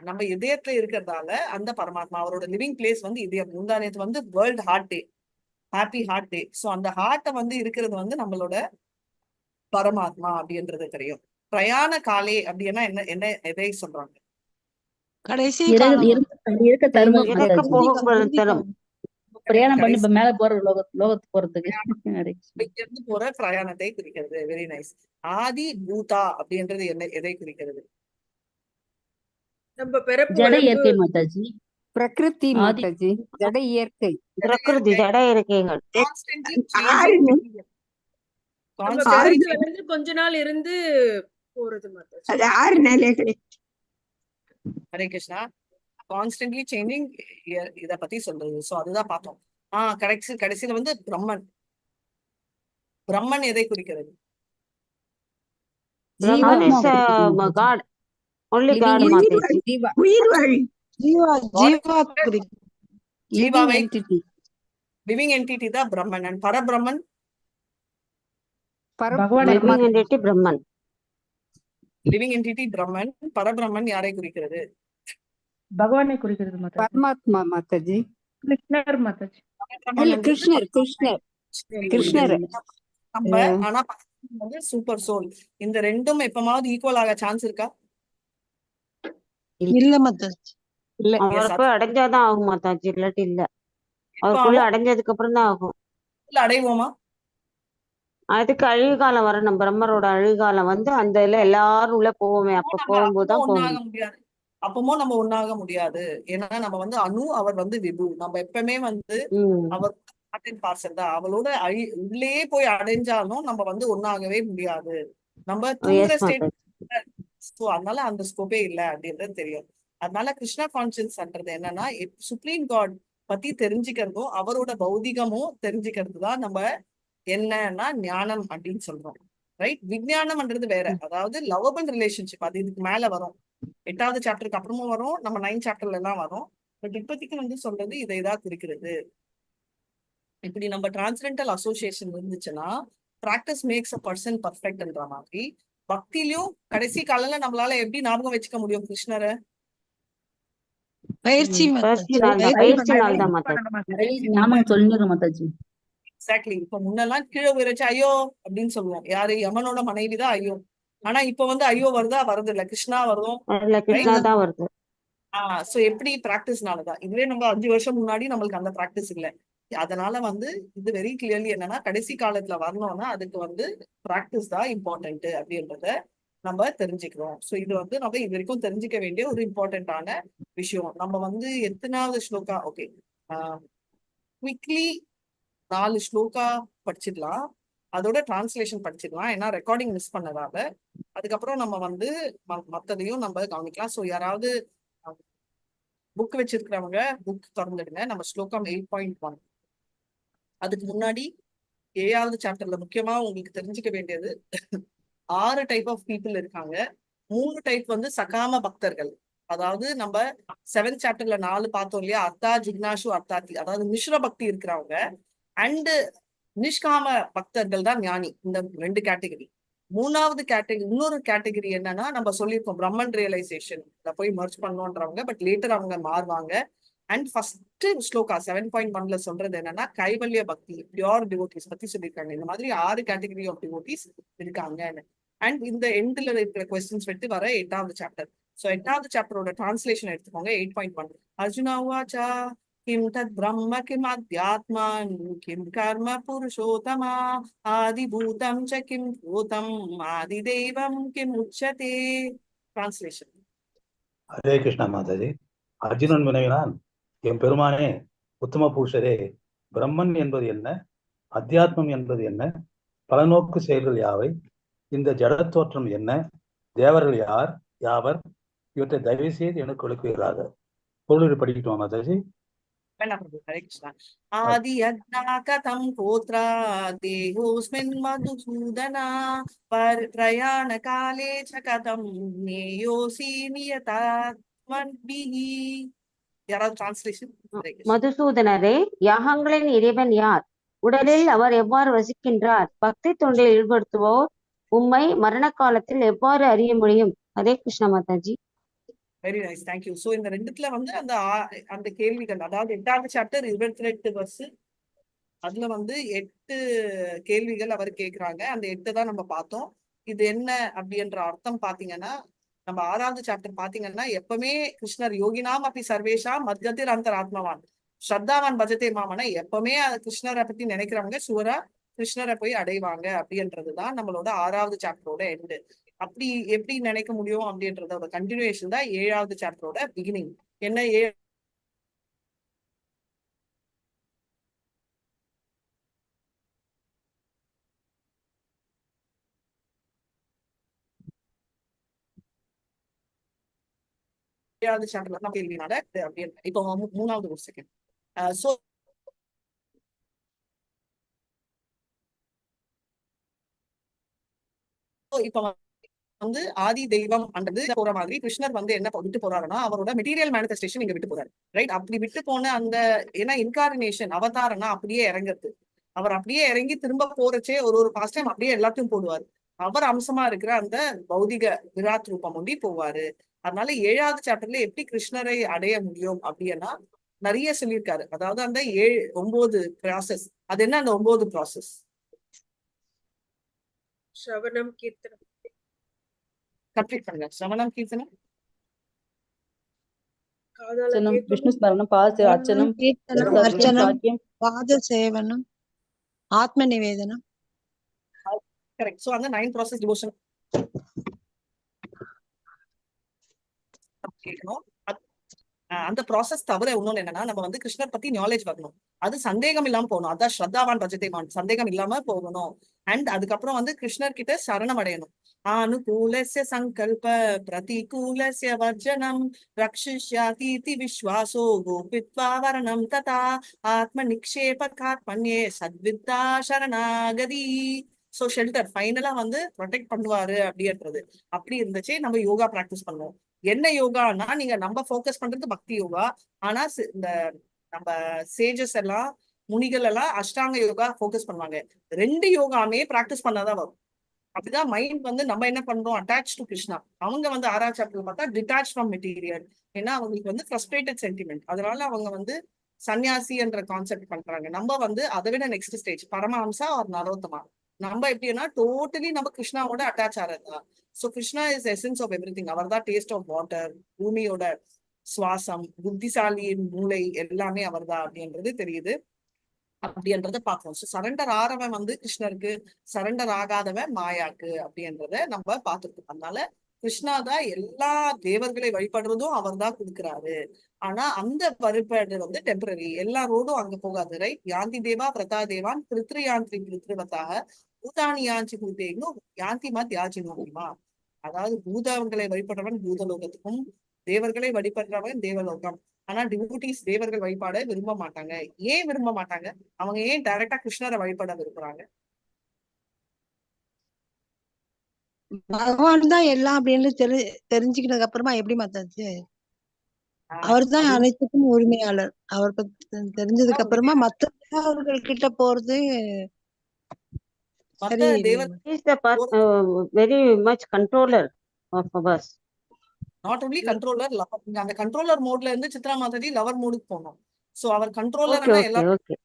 நம்ம இதயத்துல இருக்கிறதால அந்த பரமாத்மா அவரோட லிவிங் பிளேஸ் வந்து இதயம். முந்தானேத்து வந்து வேர்ல்ட் ஹார்ட் டே, ஹாப்பி ஹார்ட் டே. சோ அந்த ஹார்ட்டை வந்து இருக்கிறது வந்து நம்மளோட பரமாத்மா அப்படின்றது தெரியும். பிரயாண காலே அப்படின்னா என்ன எதை சொல்றாங்க? கடைசி பிரயாணம் பண்ணி மேல போற லோகத்துக்கு போறதுக்கு இருந்து போற பிரயாணத்தை குறிக்கிறது. Very nice. ஆதி பூதா அப்படின்றது எதை குறிக்கிறது? ஜட இயற்கை மாதாஜி. பிரகிருதி மாதாஜி, ஜட இயற்கை. பிரகிருதி ஜட இயற்கைகள். கொஞ்ச நாள் இருந்து போறது மாதாஜி. ஹரே கிருஷ்ணா. கான்ஸ்டன்ட்லி சேஞ்சிங் இத பத்தி சொல்றது. சோ அதுதான் பார்த்தோம். கடைசியில வந்து பிரம்மன். பிரம்மன் எதை குறிக்கிறது? Brahman is God, only God, Mataji. ஜீவா ஜீவாவை என்டிட்டி லிவிங் என்டிட்டி தான் Brahman. And Parabrahman Living entity Brahman. Living entity Brahman. Parabrahman யாரை குறிக்கிறது? பகவானை குறிக்கிறது மாதாஜி. பரமாத்மா மாதாஜி. கிருஷ்ணர் மாதாஜி. இல்ல கிருஷ்ணர் கிருஷ்ணர் நம்ம ஆனா வந்து சூப்பர் சோல். இந்த ரெண்டும் எப்பமாவது ஈக்குவல் ஆக சான்ஸ் இருக்கா? இல்ல மாதாஜி. இல்ல அவரை போய் அடைஞ்சாதான் ஆகும் மாதாஜி, இல்லாட்டி இல்ல. அவருக்குள்ள அடைஞ்சதுக்கு அப்புறம் தான் ஆகும். அடைவோமா? அதுக்கு அழிவு காலம் வரணும். பிரம்மரோட அழிவு காலம் வந்து அந்த இதுல எல்லாரும் உள்ள போவோமே, அப்ப போகும்போதுதான் போக ஒன்னாக முடியும். முடியாது. அப்பமோ நம்ம ஒன்னாக முடியாது. ஏன்னா நம்ம வந்து அணு, அவர் வந்து விபு. நம்ம எப்பவுமே வந்து அவர் பார்சல் தான். அவளோட உள்ளே போய் அடைஞ்சாலும் நம்ம வந்து ஒன்னாகவே முடியாது. நம்ம தூங்குற ஸ்டேட். அதனால அந்த ஸ்கோப்பே இல்ல அப்படின்றது தெரியும். அதனால கிருஷ்ணா கான்சியன்ஸ்ன்றது என்னன்னா சுப்ரீம் காட் பத்தி தெரிஞ்சுக்கிறதும் அவரோட பௌதிகமும் தெரிஞ்சுக்கிறது தான் நம்ம என்னன்னா ஞானம் அப்படின்னு சொல்றோம். ரைட்? விஞ்ஞானம்ன்றது வேற. அதாவது லவபிள் ரிலேஷன்ஷிப். அது இதுக்கு மேல வரும். 8வது சாப்டருக்கு அப்புறமும் வரும், நம்ம 9th சாப்டர்ல எல்லாம் வரும். பட் இப்போதைக்கு வந்து சொல்றது இதைதான் குறிக்கிறது. இப்படி நம்ம டிரான்ஸ்டென்டல் அசோசியேஷன் இருந்துச்சுன்னா பிராக்டிஸ் மேக்ஸ் அ பர்சன் பர்ஃபெக்ட்ன்ற மாதிரி பக்தியிலும் கடைசி காலையில நம்மளால எப்படி ஞாபகம் வச்சுக்க முடியும் கிருஷ்ணரை? பயிற்சி நாம சொல்லிடுற மாதாஜி. எக்ஸாக்ட்லி. இப்ப முன்னெல்லாம் கீழே உயரச்சு ஐயோ அப்படின்னு சொல்லுவோம். யாரு? யமனோட மனைவிதான் ஐயோ. ஆனா இப்ப வந்து ஐயோ வருதா? வருது இல்ல, கிருஷ்ணா வருதும். கிருஷ்ணா தான் வருது. சோ எப்படி பிராக்டிஸ்னாலதான். இதுவே நம்ம 5 வருஷம் முன்னாடி நம்மளுக்கு அந்த பிராக்டிஸ் இல்ல. அதனால வந்து இது வெரி கிளியர்லி என்னன்னா கடைசி காலத்துல வரணும்னா அதுக்கு வந்து பிராக்டிஸ் தான் இம்பார்ட்டன்ட் அப்படின்றத நம்ம தெரிஞ்சுக்கிறோம். சோ இது வந்து நம்ம இது வரைக்கும் தெரிஞ்சுக்க வேண்டிய ஒரு இம்பார்ட்டன்டான விஷயம். நம்ம வந்து எத்தனாவது ஸ்லோகா? ஓகே, குவிக்லி 4 ஸ்லோகா படிச்சிடலாம். அதோட டிரான்ஸ்லேஷன் படிச்சிடலாம். ஏன்னா ரெக்கார்டிங் மிஸ் பண்ணதால. அதுக்கப்புறம் நம்ம வந்து மத்ததையும் நம்ம கவனிக்கலாம். சோ யாராவது புக் வச்சிருக்கிறவங்க புக் திறந்துடுங்க. நம்ம ஸ்லோகம் 8.1. அதுக்கு முன்னாடி 7வது சாப்டர்ல முக்கியமா உங்களுக்கு தெரிஞ்சுக்க வேண்டியது 6 டைப் ஆஃப் பீப்புள் இருக்காங்க. 3 டைப் வந்து சகாம பக்தர்கள். அதாவது நம்ம 7th சாப்டர்ல 4 பார்த்தோம் இல்லையா? அர்த்தா, ஜிக்னாஷு, அர்த்தாத்தி. அதாவது மிஸ்ர பக்தி இருக்கிறவங்க அண்ட் நிஷ்காம பக்தர்கள் தான் ஞானி. இந்த 2 கேட்டகரி. 3வது கேட்டகரி, இன்னொரு கேட்டகரி என்னன்னா நம்ம சொல்லியிருக்கோம் பிரம்மன் ரியலைசேஷன் போய் மர்ஜ் பண்ணோன்றவங்க. பட் லேட்டர் அவங்க மாறுவாங்க. அண்ட் ஃபர்ஸ்ட் ஸ்லோகா 7.1ல சொல்றது என்னன்னா கைவல்ய பக்தி, பியூர் டிவோட்டிஸ் பத்தி சொல்லியிருக்காங்க. இந்த மாதிரி 6 கேட்டகரி ஆஃப் டிவோட்டிஸ் இருக்காங்க. அண்ட் இந்த எண்ட்ல இருக்கிற கொஸ்டின்ஸ் விட்டு வர 8வது சாப்டர். சோ 8வது சாப்டரோட டிரான்ஸ்லேஷன் எடுத்துக்கோங்க. 8.1. அர்ஜுனா உவாச்சா கிம் தத் பிரம்ம கிம் அத்யாத்மா கிம் கர்ம புருஷோத்தமா ஆதிபூதம் ச கிம் பூதம் ஆதிதெய்வம் கிம் உச்சதே. டிரான்ஸ்லேஷன். ஹரே கிருஷ்ணா மாதாஜி. அர்ஜுனன் வினவினான், என் பெருமானே, உத்தம புருஷரே, பிரம்மன் என்பது என்ன? அத்தியாத்மம் என்பது என்ன? பலநோக்கு செயல்கள் யாவை? இந்த ஜடத்தோற்றம் என்ன? தேவர்கள் யாவர்? இவற்றை தயவு செய்து எனக்கு விளக்குவீர்களாக. பொருள் படிக்கட்டுமா மாதாஜி? ஹரே கிருஷ்ணா. ஆதி அக்ஞாகதம் கோத்ரா தேஹோஸ்மின் மதுசூதனா பிரயாண காலே ச கதம் நேயோசி நியதாத்மன்பிஹி. யாராவது டிரான்ஸ்லேஷன்? மதுசூதனரே, யாகங்களின் இறைவன் யார்? உடலில் அவர் எவ்வாறு வசிக்கின்றார்? பக்தி தொண்டில் ஈடுபடுத்துவோர் உம்மை மரண காலத்தில் எவ்வாறு அறிய முடியும்? Hare Krishna Mataji. Very nice, thank you. So இந்த ரெண்டுத்துல வந்து அந்த கேள்விகள், அதாவது 8வது சாப்டர் 28 verse, அதுல வந்து 8 கேள்விகள் அவர் கேக்குறாங்க. அந்த 8 தான் நம்ம பார்த்தோம். இது என்ன அப்படின்ற அர்த்தம் பாத்தீங்கன்னா, நம்ம 6வது சாப்டர் பாத்தீங்கன்னா எப்பவுமே கிருஷ்ணர் யோகினாம் அப்படி சர்வேஷா மத்கதிர் அந்தராத்மவான் ஸ்ரத்தாவான் பஜதே மாமன. எப்பவுமே கிருஷ்ணரை பத்தி நினைக்கிறவங்க சுவரா கிருஷ்ணரை போய் அடைவாங்க அப்படின்றதுதான் நம்மளோட 6வது சாப்டரோட எண்டு. அப்படி எப்படி நினைக்க முடியும் அப்படின்றதோட கண்டினியூஷன் தான் 7வது சாப்டரோட பிகினிங். என்ன 7வது சாப்டர்ல கேள்வினால அப்படின்னு. இப்போ 3வது ஒரு செகண்ட். சோ இப்ப வந்து ஆதி தெய்வம் அன்றது போற மாதிரி கிருஷ்ணர் வந்து என்ன விட்டு போறாருன்னா அவரோட மெட்டீரியல் மேனிஃபெஸ்டேஷன் இங்க விட்டு போறாரு, ரைட்? அப்படி விட்டு போன அந்த ஏன்னா இன்கார்னேஷன் அவதாரம்னா அப்படியே இறங்குறது. அவர் அப்படியே இறங்கி திரும்ப போறச்சே ஒரு பாஸ்ட் டைம் அப்படியே எல்லாத்தையும் போடுவாரு. அவர் அம்சமா இருக்கிற அந்த பௌதிக விராட் ரூபம் ஒண்டி போவாரு. அதனால 7வது சாப்டர்ல எப்படி கிருஷ்ணரை அடைய முடியும் அப்படின்னா நிறைய சொல்லியிருக்காரு. அதாவது அந்த 9 ப்ராசஸ். அது என்ன அந்த 9 ப்ராசஸ்? ஸ்ரவணம், கீர்த்தனம், கம்ப்ளீட் பண்ணுங்க. சிரவணம், கீர்த்தனம், காதால அர்ச்சனம், கேட்கணும், விஷ்ணு ஸ்மரணம், பாஸ் அர்ச்சனம், கீர்த்தனம், சத்யம், அர்ச்சனம், சாக்கியம். பாத சேவனம், ஆத்ம நிவேதனம். கரெக்ட். சோ அந்த 9 ப்ராசஸ் டிவோஷன் கேட்கணும். அந்த ப்ராசஸ் தவிர இன்னொன்னு என்னன்னா நம்ம வந்து கிருஷ்ணர் பத்தி நாலேஜ் வரணும். அது சந்தேகம் இல்லாம போகணும். அதான் ஸ்ரத்தாவான் பஜதேவான், சந்தேகம் இல்லாம போகணும். அண்ட் அதுக்கப்புறம் வந்து கிருஷ்ணர் கிட்ட சரணம் அடையணும். ஆனுகூலஸ்ய சங்கல்ப பிரதிகூலஸ்ய வர்ஜனம் ரக்ஷிஷ்யாதீதி விஸ்வாசோ கோபித்வா வரணம் ததா ஆத்ம நிக்ஷேப காத்மன்யே சத்வித்தா சரணாகதி. சோ ஷெல்டர் ஃபைனலா வந்து ப்ரொடெக்ட் பண்ணுவாரு அப்படின்றது. அப்படி இருந்துச்சு நம்ம யோகா பிராக்டிஸ் பண்ணுவோம். என்ன யோகான்னா நீங்க நம்ம ஃபோக்கஸ் பண்றது பக்தி யோகா. ஆனா இந்த நம்ம சேஜஸ் எல்லாம் முனிகள் எல்லாம் அஷ்டாங்க யோகா ஃபோக்கஸ் பண்ணுவாங்க. 2 யோகாமே பிராக்டிஸ் பண்ணாதான் வரும். அப்படிதான் மைண்ட் வந்து நம்ம என்ன பண்றோம், அட்டாச் டு கிருஷ்ணா. அவங்க வந்து 6வது சாப்டர்ல பார்த்தா டிட்டாச் ஃப்ரம் மெட்டீரியல். ஏன்னா அவங்களுக்கு வந்து ஃப்ரஸ்ட்ரேட்டட் சென்டிமெண்ட். அதனால அவங்க வந்து சன்னியாசி என்ற கான்செப்ட் பண்றாங்க. நம்ம வந்து அதை விட நெக்ஸ்ட் ஸ்டேஜ் பரமஹம்சா ஒரு நரோத்தமா. நம்ம எப்படின்னா டோட்டலி நம்ம கிருஷ்ணாவோட அட்டாச் ஆறதுதான். So Krishna is essence of everything. அவர் தான் டேஸ்ட் ஆஃப் வாட்டர், பூமியோட சுவாசம், புத்திசாலியின் மூளை எல்லாமே அவர் தான் அப்படின்றது தெரியுது. அப்படின்றத பார்க்கணும். ஸோ சரண்டர் ஆறவன் வந்து கிருஷ்ணருக்கு, சரண்டர் ஆகாதவன் மாயாக்கு அப்படின்றத நம்ம பார்த்துருக்கோம். அதனால கிருஷ்ணா தான் எல்லா தேவர்களை வழிபடுறதும் அவர் தான் கொடுக்குறாரு. ஆனா அந்த வழிபாடு வந்து டெம்பரரி. எல்லா ரோடும் அங்க போகாது, ரைட்? யாந்தி தேவா பிரதா தேவான் பிருத்ரு யாந்திரி பிருத்ருவத்தாக பூதானி யாஞ்சி பூதேனும் யாந்தி மத் யாச்சி நோக்கிமா. அதாவது பூதங்களை வழிபடுறவன் பூதலோகத்துக்கும், தேவர்களை வழிபடுறவன் தேவலோகம். ஆனா டிவோட்டிஸ் தேவர்கள் வழிபாட விரும்ப மாட்டாங்க. ஏன் விரும்ப மாட்டாங்க? அவங்க ஏன் டைரக்டா கிருஷ்ணரை வழிபட விரும்புறாங்க? பகவான் தான் எல்லாம் அப்படின்னு தெரிஞ்சுக்கிட்டதுக்கு அப்புறமா எப்படி மாத்தாச்சு? அவர் தான் அது அனைத்துக்கும் உரிமையாளர். அவர் பத்தி தெரிஞ்சதுக்கு அப்புறமா மத்த தேவர்கள் கிட்ட போறது மத்த சரி தேவர் He is the very much controller of ours. Not only controller, lover. நீங்க அந்த கண்ட்ரோலர் மோட்ல இருந்து சித்ரா மாதாஜி லவர் மோடுக்கு போனோம். சோ அவர் Okay, கண்ட்ரோலர்னா okay, எல்லாரும் okay.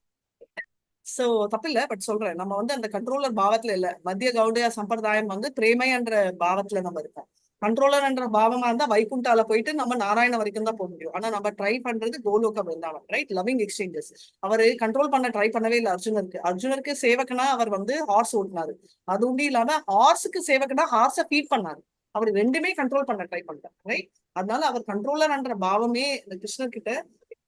சோ தப்பு இல்ல. பட் சொல்றேன், நம்ம வந்து அந்த கண்ட்ரோலர் பாவத்துல இல்ல. மத்திய கௌடிய சம்பிரதாயம் வந்து பிரேமை என்ற பாவத்துல நம்ம இருக்கோம். கண்ட்ரோலர் என்ற பாவமா இருந்தா வைகுண்டால போயிட்டு நம்ம நாராயண வரைக்கும் தான் போக முடியும். ஆனா நம்ம ட்ரை பண்றது கோலோக பிருந்தாவன், ரைட்? Loving exchanges. அவரு கண்ட்ரோல் பண்ண ட்ரை பண்ணவே இல்லை அர்ஜுனருக்கு. அர்ஜுனருக்கு சேவகனா அவர் வந்து ஹார்ஸ் ஓட்டினாரு. அது உண்டி இல்லாம ஹார்ஸுக்கு சேவகனா ஹார்ஸ ஃபீட் பண்ணாரு. அவர் 2மே கண்ட்ரோல் பண்ண ட்ரை பண்றாரு, ரைட்? அதனால அவர் கண்ட்ரோலர் என்ற பாவமே இந்த கிருஷ்ணர் கிட்ட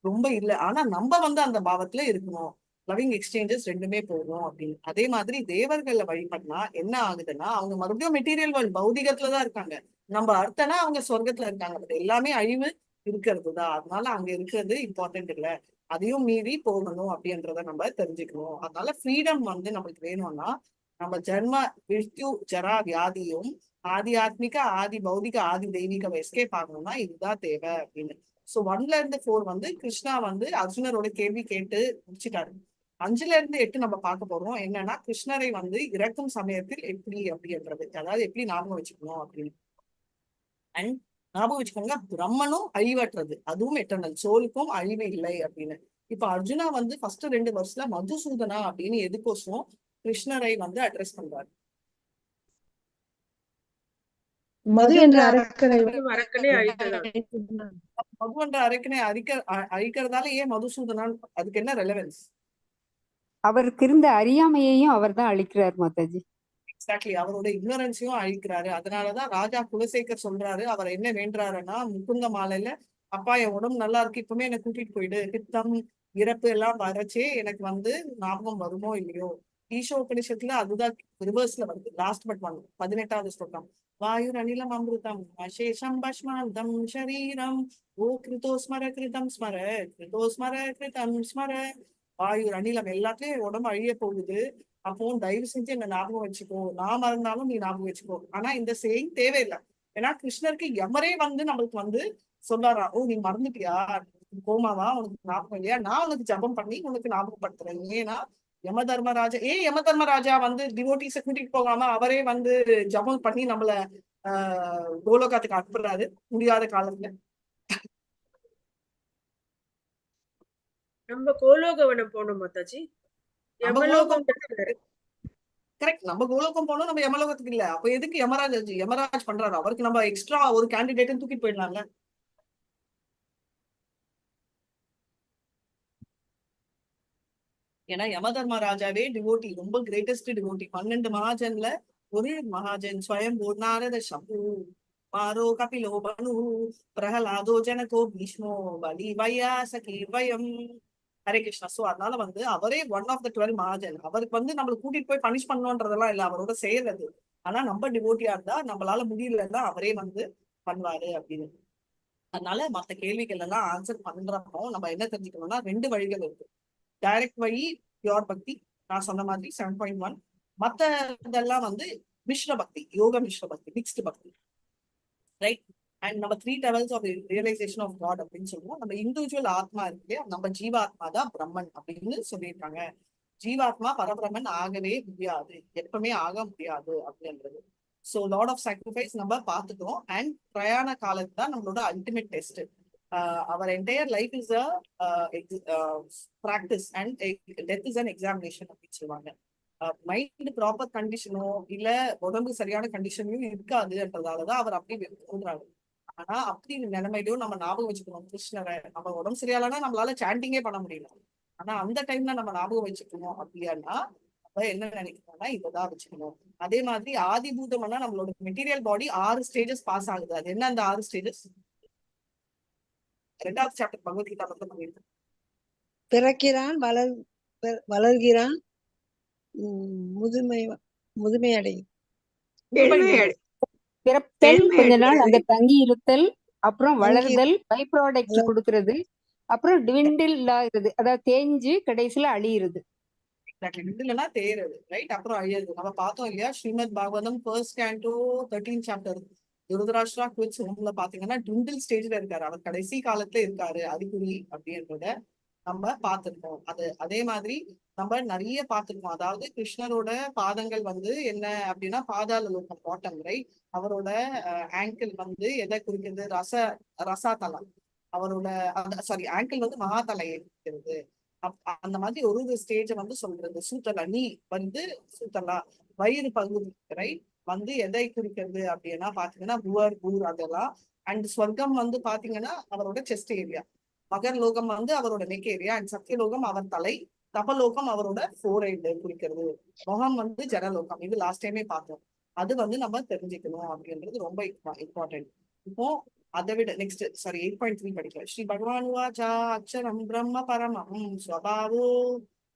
ரொம்ப இல்ல. ஆனா நம்ம வந்து அந்த பாவத்துல இருக்கணும். லவ்விங் எக்ஸ்சேஞ்சஸ் 2மே போகும் அப்படின்னு. அதே மாதிரி தேவர்களை வழிபடனா என்ன ஆகுதுன்னா அவங்க மறுபடியும் மெட்டீரியல் வேர்ல்ட் பௌதிகத்துலதான் இருக்காங்க. நம்ம அர்த்தனா அவங்க சொர்க்கத்துல இருக்காங்க. பட் எல்லாமே அழிவு இருக்கிறது தான். அதனால அங்க இருக்கிறது இம்பார்ட்டன்ட் இல்ல. அதையும் மீறி போகணும் அப்படின்றத நம்ம தெரிஞ்சுக்கணும். அதனால ஃப்ரீடம் வந்து நம்மளுக்கு வேணும்னா நம்ம ஜென்ம மிருத்யு ஜரா வியாதியும் ஆதி ஆத்மிக ஆதி பௌதிக ஆதி தெய்வீக எஸ்கேப் ஆகணும்னா இதுதான் தேவை அப்படின்னு. சோ 1ல இருந்து 4 வந்து கிருஷ்ணா வந்து அர்ஜுனரோட கேள்வி கேட்டு முடிச்சுட்டாரு. 5ல இருந்து 8 நம்ம பார்க்க போறோம். என்னன்னா கிருஷ்ணரை வந்து இறக்கும் சமயத்தில் எப்படி அப்படின்றது, அதாவது எப்படி ஞாபகம் வச்சுக்கணும் அப்படின்னு. அண்ட் ஞாபகம் வச்சுக்கோங்க, பிரம்மனும் அழிவற்றது, அதுவும் எட்டர்னல், சோலுக்கும் அழிவு இல்லை அப்படின்னு. இப்ப அர்ஜுனா வந்து ஃபர்ஸ்ட் 2 வருஷத்துல மதுசூதனா அப்படின்னு எதுக்கோசம் கிருஷ்ணரை வந்து அட்ரஸ் பண்றாரு? மது என்ற அரக்கனை அரக்கனை அழித்ததா? மது என்ற அரக்கனை அழிக்கிறதால ஏன் மதுசூதனான்? அதுக்கு என்ன ரெலவென்ஸ்? அவருக்கு இருந்த அறியாமையையும் அவர் தான் அளிக்கிறார் மாதாஜி. எக்ஸாக்ட்லி, அவரோட இக்னோரன்ஸையும் அழிக்கிறாரு. அதனாலதான் ராஜா குலசேகர் சொல்றாரு, அவர் என்ன வேண்டாருன்னா முக்குந்த மாலையில, அப்பா என் உடம்பு நல்லா இருக்கு, இப்பவுமே என்னை கூட்டிட்டு போயிடு, பித்தம் இறப்பு எல்லாம் வரச்சே எனக்கு வந்து ஞாபகம் வருமோ இல்லையோ. ஈஷோபனிஷத்துல அதுதான் ரிவர்ஸ்ல வருது. லாஸ்ட் பட் 18வது ஸ்லோகம். வாயுர் அனிலம் அமிர்தம் அசேஷம் பஷ்மாந்தம் ஷரீரம் ஓ கிருதோ ஸ்மர கிருதம் ஸ்மர கிருதோ ஸ்மர கிருதம் ஸ்மர. வாயுர் அனிலம் எல்லாத்துலயும் உடம்பு அழிய போகுது. அப்போ தயவு செஞ்சு என்ன ஞாபகம் வச்சுக்கோ, நான் மறந்தாலும் நீ ஞாபகம் வச்சுக்கோ. ஆனா இந்த சேயிங் தேவையில்லை. ஏன்னா கிருஷ்ணருக்கு யமரே வந்து நம்மளுக்கு வந்து சொல்லாரா, ஓ நீ மறந்துட்டியா, கோமாவா, உனக்கு ஞாபகம் இல்லையா, நான் உனக்கு ஜபம் பண்ணி உனக்கு ஞாபகப்படுத்துறேன். ஏன்னா யம தர்மராஜா வந்து டிவோட்டிஸ கூட்டிட்டு போகாம அவரே வந்து ஜபம் பண்ணி நம்மள கோலோகத்துக்கு அனுப்புறாரு முடியாத காலத்துல. நம்ம கோலோகவனம் போனோம் மாதாஜி. நம்ம யமலோகம் கரெக்ட், நம்ம கோலோகம் போனோம், நம்ம யமலோகத்துக்கு இல்ல. அப்ப எதுக்கு யமராஜ் பண்றாரு? அவருக்கு நம்ம எக்ஸ்ட்ரா ஒரு கேண்டிடேட் தூக்கிட்டு போயிடலாம்ல. ஏன்னா யம தர்மராஜாவே டிவோட்டி, ரொம்ப கிரேட்டஸ்ட் டிவோட்டி. 12 மகாஜன்ல ஒரு மகாஜன் ஸ்வயம் நாரத சம்பு மாரோ கபிலோ பனு பிரகலாதோ ஜனகோ பீஷ்மோ பலி வயா சகி வயம். ஹரே கிருஷ்ணா. சோ அதனால வந்து அவரே ஒன் ஆஃப் த 12 மகாஜன். அவருக்கு வந்து நம்மளை கூட்டிட்டு போய் பனிஷ் பண்ணணும்ன்றதெல்லாம் இல்ல, அவரோட செயல் அது. ஆனா நம்ம டிவோட்டியா இருந்தா நம்மளால முடியலன்னா அவரே வந்து பண்ணுவாரு அப்படின்னு. அதனால மத்த கேள்விகள் எல்லாம் ஆன்சர் பண்றப்போ நம்ம என்ன தெரிஞ்சுக்கணும்னா 2 வழிகள் இருக்கு. டைரக்ட் வழி பியோர் பக்தி, நான் சொன்ன மாதிரி 7.1. மத்த இதெல்லாம் வந்து மிஸ்ர பக்தி, யோக மிஸ்ர பக்தி, மிக்ஸ்டு பக்தி, ரைட். அண்ட் நம்ம 3 levels of realization of God அப்படின்னு சொல்லுவோம். நம்ம இண்டிவிஜுவல் ஆத்மா இருக்கு இல்லையா, நம்ம ஜீவாத்மா தான் பிரம்மன் அப்படின்னு சொல்லியிருக்காங்க. ஜீவாத்மா பரபிரம்மன் ஆகவே முடியாது, எப்பவுமே ஆக முடியாது அப்படின்றது. ஸோ லார்ட் ஆஃப் சாக்ரிஃபைஸ் நம்ம பார்த்துட்டோம். அண்ட் பிரயாண காலத்து தான் நம்மளோட அல்டிமேட் டெஸ்ட். அவர் entire life is practice and death is an examination அப்படின்னு சொல்லுவாங்க. மைண்ட் ப்ராப்பர் கண்டிஷனோ இல்ல உடம்பு சரியான கண்டிஷனையும் இருக்காதுன்றதாலதான் அவர் அப்படி போடுறாரு. ஆனா அப்படி நிலைமையிலும் நம்ம ஞாபகம் வச்சுக்கணும் கிருஷ்ணரை. நம்ம உடம்பு சரியாலன்னா நம்மளால சாண்டிங்கே பண்ண முடியல. ஆனா அந்த டைம்ல நம்ம ஞாபகம் வச்சுக்கணும் அப்படின்னா நம்ம என்ன நினைக்கணும்னா இததான் வச்சுக்கணும். அதே மாதிரி ஆதிபூதம்னா நம்மளோட மெட்டீரியல் பாடி 6 ஸ்டேஜஸ் பாஸ் ஆகுது. அது என்ன அந்த 6 ஸ்டேஜஸ்? 2வது சாப்டர் பகவத்கீதா வந்து பண்ணிருக்கு. பிறக்கிறான், வளர்கிறான், முதுமை அடையும். பிறத்தல், கொஞ்ச நாள் அங்க தங்கி இருத்தல், அப்புறம் வளர்தல், பை ப்ராடக்ட் கொடுக்கறது, அப்புறம் டிவிண்டில் ஆகுறது, அதாவது தேஞ்சு கடைசியில அழியிறது. இல்லைன்னா தேறது, ரைட். அப்புறம் அழியாது. நம்ம பார்த்தோம் இல்லையா Srimad Bhagavatam 1st canto 13th chapter ருத்ராஷ்டிரா குவிட்ஸ் ஹோம்ல பாத்தீங்கன்னா ட்விண்டில் ஸ்டேஜ்ல இருக்காரு. அவர் கடைசி காலத்துல இருக்காரு அறிகுறி அப்படின்றத நம்ம பார்த்திருக்கோம். அதே மாதிரி நம்ம நிறைய பார்த்திருக்கோம். அதாவது கிருஷ்ணரோட பாதங்கள் வந்து என்ன அப்படின்னா பாதாள லோகம், பாட்டம், ரைட். அவரோட ஆங்கிள் வந்து எதை குறிக்கிறது? ரசாதலம். அவரோட சாரி ஆங்கிள் வந்து மகாதலையை குறிக்கிறது. அந்த மாதிரி ஒரு ஸ்டேஜ வந்து சொல்றது. சூத்தலா, நீ வந்து சூத்தலா வயிறு பகுதி, ரைட், வந்து எதை குறிக்கிறது அப்படின்னா பாத்தீங்கன்னா புவர் பூர் அதெல்லாம். அண்ட் ஸ்வர்க்கம் வந்து பாத்தீங்கன்னா அவரோட செஸ்ட் ஏரியா, மகர் லோகம் வந்து அவரோட நெக் ஏரியா, அண்ட் சத்தியலோகம் அவர் தலை, தபலோகம் அவரோட ஃபோரைடு குறிக்கிறது, முகம் வந்து ஜனலோகம். இது லாஸ்ட் டைமே பார்த்தோம். அது வந்து நம்ம தெரிஞ்சுக்கணும் அப்படின்றது ரொம்ப இம்பார்ட்டன்ட். இப்போ அதை விட நெக்ஸ்ட் 8.3 படிக்கலாம். ஸ்ரீ பகவான் வாச்சா அக்ஷரம் பிரம்ம பரமம் ஸ்வபாவோ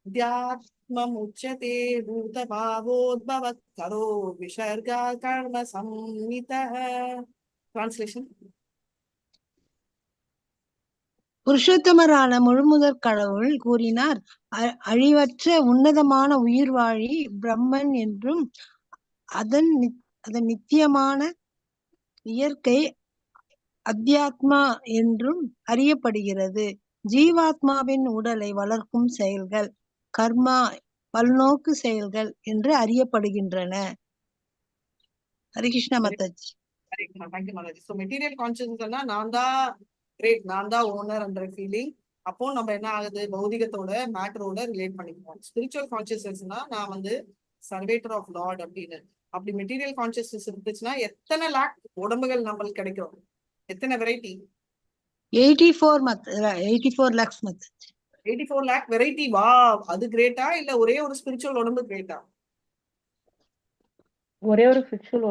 தியாத்மம் உச்சதே பூத பாவோத்பவத் கரோ விசர்கா கர்ம சம்மிதஹ. டிரான்ஸ்லேஷன். புருஷோத்தமரான முழுமுதற் கடவுள் கூறினார், அழிவற்ற உன்னதமான உயிர்வாழி பிரம்மன் என்றும் அதன் நித்தியமான இயற்கை அத்தியாத்மா என்றும் அறியப்படுகிறது. ஜீவாத்மாவின் உடலை வளர்க்கும் செயல்கள் கர்மா, பல்நோக்கு செயல்கள் என்று அறியப்படுகின்றன. Harikrishna Mataji. Thank you Mataji. So material கான்சியஸ்னா நான் தான் கிரேட், நான் தான் ஓனர் என்ற ஃபீலிங். அப்போ நம்ம என்ன ஆகுது? பௌதிகத்தோட மேட்டரோட ரிலேட் பண்ணிக்குவோம். ஸ்பிரிச்சுவல் கான்சியஸ்னஸ்னா நான் வந்து சர்வேட்டர் ஆஃப் லார்ட் அப்படின்னு. அப்படி மெட்டீரியல் கான்சியஸ்னஸ் இருந்துச்சுன்னா எத்தனை லேக் உடம்புகள் நம்மளுக்கு கிடைக்கும்? எத்தனை variety? 84 lakhs Mataji. 84 lakh variety. வா, அது கிரேட்டா இல்ல ஒரே ஒரு ஸ்பிரிச்சுவல் உடம்பு கிரேட்டா? ஒரே ஒரு ஸ்பிரிச்சுவல்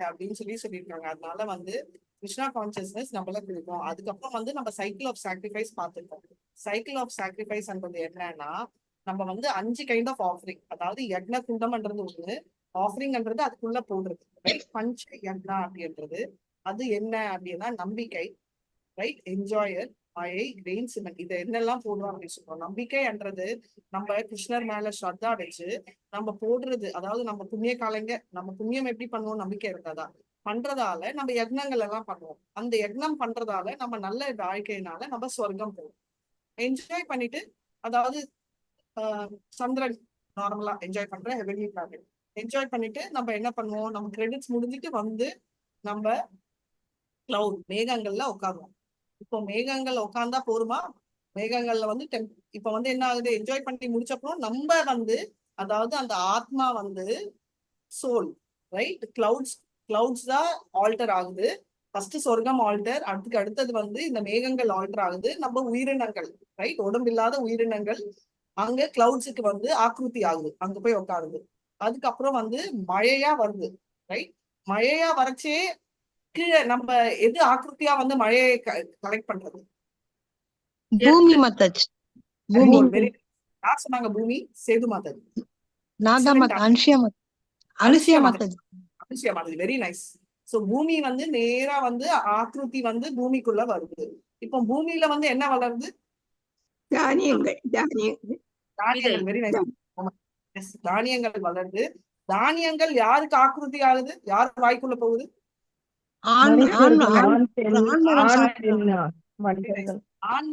அப்படின்னு சொல்லியிருக்காங்க. அதனால வந்து கிருஷ்ணா கான்சியஸ்னஸ் நம்மள பிடிக்கும். அதுக்கப்புறம் வந்து நம்ம சைக்கிள் ஆஃப் சாக்ரிஃபைஸ் பார்த்துருக்கோம். சைக்கிள் ஆஃப் சாக்ரிஃபைஸ் என்பது என்னன்னா நம்ம வந்து 5 கைண்ட் ஆஃப் ஆஃபரிங், அதாவது யக்ன குண்டம்ன்றது ஒண்ணு, ஆஃபரிங்ன்றது அதுக்குள்ள போடுறது, ரைட். பஞ்ச யக்னா அப்படின்றது அது என்ன அப்படின்னா நம்பிக்கை, ரைட், என்ஜாயர், மழை, ரெயின், சிமெண்ட், இதை என்னெல்லாம் போடுறோம் அப்படின்னு சொல்றோம். நம்பிக்கைன்றது நம்ம கிருஷ்ணர் மேல ஸ்ரத்தா வச்சு நம்ம போடுறது. அதாவது நம்ம புண்ணிய காலங்க, நம்ம புண்ணியம் எப்படி பண்ணுவோம், நம்பிக்கை இருக்காதா பண்றதால நம்ம யக்னங்கள் எல்லாம் பண்ணுவோம். அந்த யக்னம் பண்றதால நம்ம நல்ல வாழ்க்கையினால நம்ம சொர்க்கம் போவோம். என்ஜாய் பண்ணிட்டு, அதாவது சந்திரன் நார்மலா என்ஜாய் பண்ற ஹெவன்லி பிளானட் என்ஜாய் பண்ணிட்டு நம்ம என்ன பண்ணுவோம், நம்ம கிரெடிட்ஸ் முடிஞ்சிட்டு வந்து நம்ம கிளவுட் மேகங்கள்ல உட்காருவோம். இப்போ மேகங்கள்ல உட்கார்ந்தா போருமா, மேகங்கள்ல வந்து இப்ப வந்து என்ன ஆகுது, என்ஜாய் பண்ணி முடிச்சப்பறம் நம்ம வந்து, அதாவது அந்த ஆத்மா வந்து சோல், ரைட், கிளவுட்ஸ் தான் ஆல்டர் ஆகுது. ஃபர்ஸ்ட் சொர்க்கம் ஆல்டர், அதுக்கு அடுத்தது வந்து இந்த மேகங்கள் ஆல்டர் ஆகுது. நம்ம உயிரினங்கள், ரைட், உடம்பில்லாத உயிரினங்கள் அங்க கிளவுட்ஸுக்கு வந்து ஆக்ருதி ஆகுது, அங்க போய் உட்காருது. அதுக்கப்புறம் வந்து மழையா வருது, ரைட். மழையா வரச்சே கீழே நம்ம எது ஆக்ருத்தியா வந்து மழையை கலெக்ட் பண்றது, பூமி மாதாஜி. பூமி. வெரி, யார் சொன்னாங்க பூமி? சேது மாதாஜி. நான் தான் Anushiya Mataji. Anushiya Mataji. Anushiya Mataji, very nice. So பூமி வந்து நேரா வந்து ஆக்ருதி வந்து பூமிக்குள்ள வருது. இப்போ பூமியில வந்து என்ன வளருது, தானியங்கள். தானியங்கள், வெரி நைஸ். தானியங்கள் வளருது. தானியங்கள் யாருக்கு ஆக்ருதி ஆகுது, யார் வாய்க்குள்ள போகுது, ஆண்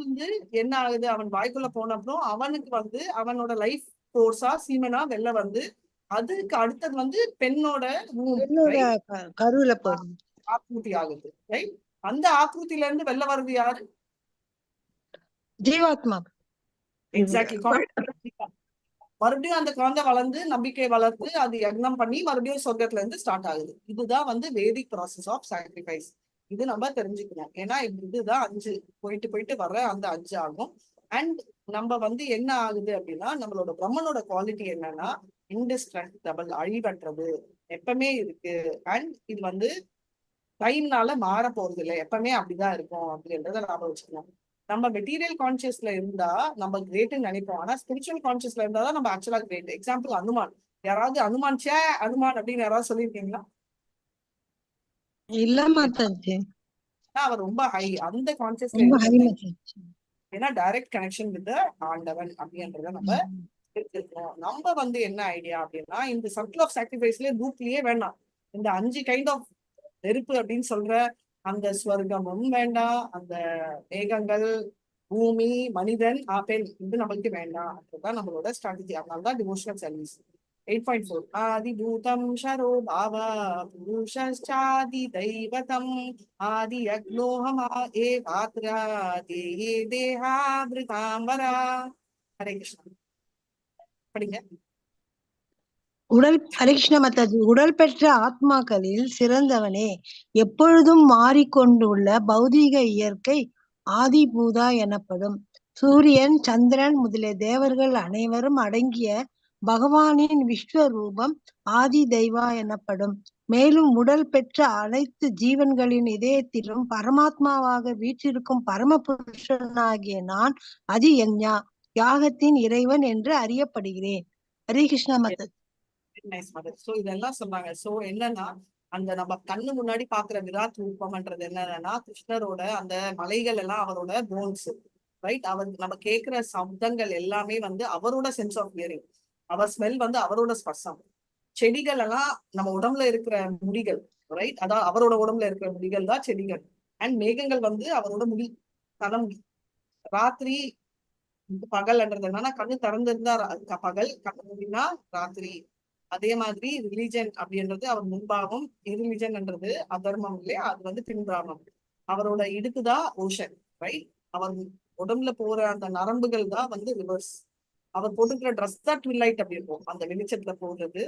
வந்து என்ன ஆகுது, அவன் வாய்க்குள்ள போன அப்புறம் அவனுக்கு வந்து அவனோட லைஃப் ஃபோர்ஸா சீமனா வெளில வந்து, அதுக்கு அடுத்தது வந்து பெண்ணோட கருவில போகுது, ஆக்ருதி ஆகுது, ரைட். அந்த ஆக்ருதியில இருந்து வெளில வர்றது யாரு, ஜீவாத்மா. எக்ஸாக்ட்லி. மறுபடியும் அந்த குழந்தை வளர்ந்து நம்பிக்கை வளர்த்து அது யக்னம் பண்ணி மறுபடியும் சொர்க்கத்துல இருந்து ஸ்டார்ட் ஆகுது. இதுதான் வந்து வேதிக் ப்ராசஸ் ஆஃப் சாக்ரிஃபைஸ். இது நம்ம தெரிஞ்சுக்கணும். ஏன்னா இதுதான் 5 போயிட்டு வர்ற அந்த 5 ஆகும். அண்ட் நம்ம வந்து என்ன ஆகுது அப்படின்னா, நம்மளோட பிரம்மனோட குவாலிட்டி என்னன்னா இன்டிஸ்ட்ரக்டபிள், அழிவற்றது, எப்பவுமே இருக்கு. அண்ட் இது வந்து டைம்னால மாற போறது இல்லை, எப்பவுமே அப்படிதான் இருக்கும் அப்படின்றத ஞாபகம் வச்சுக்கணும். நம்ம மெட்டீரியல் கான்சியஸ்ல இருந்தா நம்ம கிரேட்னு நினைப்போம். ஆனா ஸ்பிரிச்சுவல் கான்சியஸ்ல இருந்தாதான் நம்ம ஆக்சுவலா கிரேட். எக்ஸாம்பிள் அனுமான். யாராவது அனுமான் அனுமான் அப்படின்னு யாராவது சொல்லியிருக்கீங்களா? இல்ல மாதாஜி. அவர் ரொம்ப ஹை, அந்த கான்சியஸ்ல, ஏன்னா டைரக்ட் கனெக்ஷன் வித் ஆண்டவன் அப்படின்றத நம்ம தெரிஞ்சிருக்கோம். நம்ம வந்து என்ன ஐடியா அப்படின்னா, இந்த சர்க்கிள் ஆஃப் சாக்ரிஃபைஸ்லயே லூப்லயே வேண்டாம். இந்த 5 கைண்ட் ஆஃப் நெருப்பு அப்படின்னு சொல்ற அந்த ஸ்வர்க்கமும் வேண்டாம், அந்த மேகங்கள், பூமி, மனிதன், பெண், இது நம்மளுக்கு வேண்டாம். அதுதான் நம்மளோட ஸ்ட்ராட்டஜி. அதனாலதான் டிவோஷனல் சர்வீஸ். 8.4 ஆதிபூதம் ஷரோ பாவா புருஷாதி தெய்வதம் ஆதி அக்னோஹமா ஏவாத்ரா தேயே தேஹாப்ருதாம்பரா. ஹரே கிருஷ்ணா. படிங்க. ஹரே கிருஷ்ண மாதாஜி. உடல் பெற்ற ஆத்மாக்களில் சிறந்தவனே, எப்பொழுதும் மாறிக்கொண்டுள்ள பௌதீக இயற்கை ஆதிபூதா எனப்படும். சூரியன், சந்திரன் முதலிய தேவர்கள் அனைவரும் அடங்கிய பகவானின் விஸ்வரூபம் ஆதி தெய்வா எனப்படும். மேலும் உடல் பெற்ற அனைத்து ஜீவன்களின் இதயத்திலும் பரமாத்மாவாக வீற்றிருக்கும் பரம புருஷனாகிய நான் அதி யக்ஞா, யாகத்தின் இறைவன் என்று அறியப்படுகிறேன். ஹரே கிருஷ்ணா மாதாஜி. சோ இதெல்லாம் சொன்னாங்க. சோ என்னன்னா, அந்த நம்ம கண்ணு முன்னாடி பாக்குற விராட் ரூபம்ன்றது என்னன்னா, கிருஷ்ணரோட அந்த மலைகள் எல்லாம் அவரோட போன்ஸ், ரைட். அவர் நம்ம கேட்கிற சப்தங்கள் எல்லாமே வந்து அவரோட சென்ஸ் ஆஃப் ஹியரிங். அவர் ஸ்மெல் வந்து அவரோட ஸ்பர்சம். செடிகள் எல்லாம் நம்ம உடம்புல இருக்கிற முடிகள், ரைட், அதான் அவரோட உடம்புல இருக்கிற முடிகள் தான் செடிகள். அண்ட் மேகங்கள் வந்து அவரோட முடி, தலைமுடி. ராத்திரி பகல்ன்றது என்னன்னா, கண்ணு திறந்திருந்தா பகல், கண்ணு மூடினா ராத்திரி. அதே மாதிரி ரிலீஜன் அப்படின்றது அவர் முன்பாகம், இரிலிஜன்ன்றது அதர்மம் இல்லையா, அது வந்து பின்பாகம். அவரோட இடுக்குதான் ஓஷன், ரைட். அவர் உடம்புல போற அந்த நரம்புகள் தான் வந்து ரிவர்ஸ். அவர் போட்டுக்கிற ட்ரெஸ் தான் ட்விலைட் அப்படி இருக்கும், அந்த வெளிச்சத்துல போடுறது.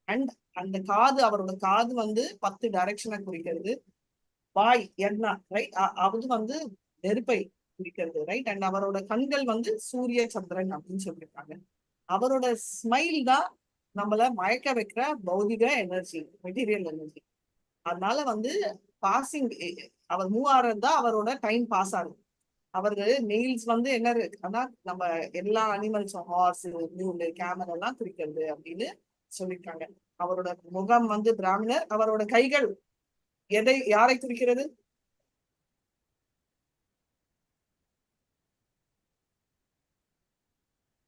அண்ட் அந்த காது, அவரோட காது வந்து 10 டைரக்ஷனை குறிக்கிறது. வாய் எண்ணா, ரைட், அது வந்து நெருப்பை குறிக்கிறது, ரைட். அண்ட் அவரோட கண்கள் வந்து சூரிய சந்திரன் அப்படின்னு சொல்லியிருக்காங்க. அவரோட ஸ்மைல் தான் நம்மள மயக்க வைக்கிற பௌதிக எனர்ஜி, மெட்டீரியல் எனர்ஜி. அதனால வந்து பாசிங், அவர் மூவ் ஆறது தான் அவரோட டைம் பாஸ் ஆகுது. அவருக்கு நெயில்ஸ் வந்து என்ன இருக்குன்னா, நம்ம எல்லா அனிமல்ஸும் ஹார்ஸ், மியூல், கேமரா எல்லாம் குறிக்கிறது அப்படின்னு சொல்லியிருக்காங்க. அவரோட முகம் வந்து பிராமணர், அவரோட கைகள் யாரை குறிக்கிறது?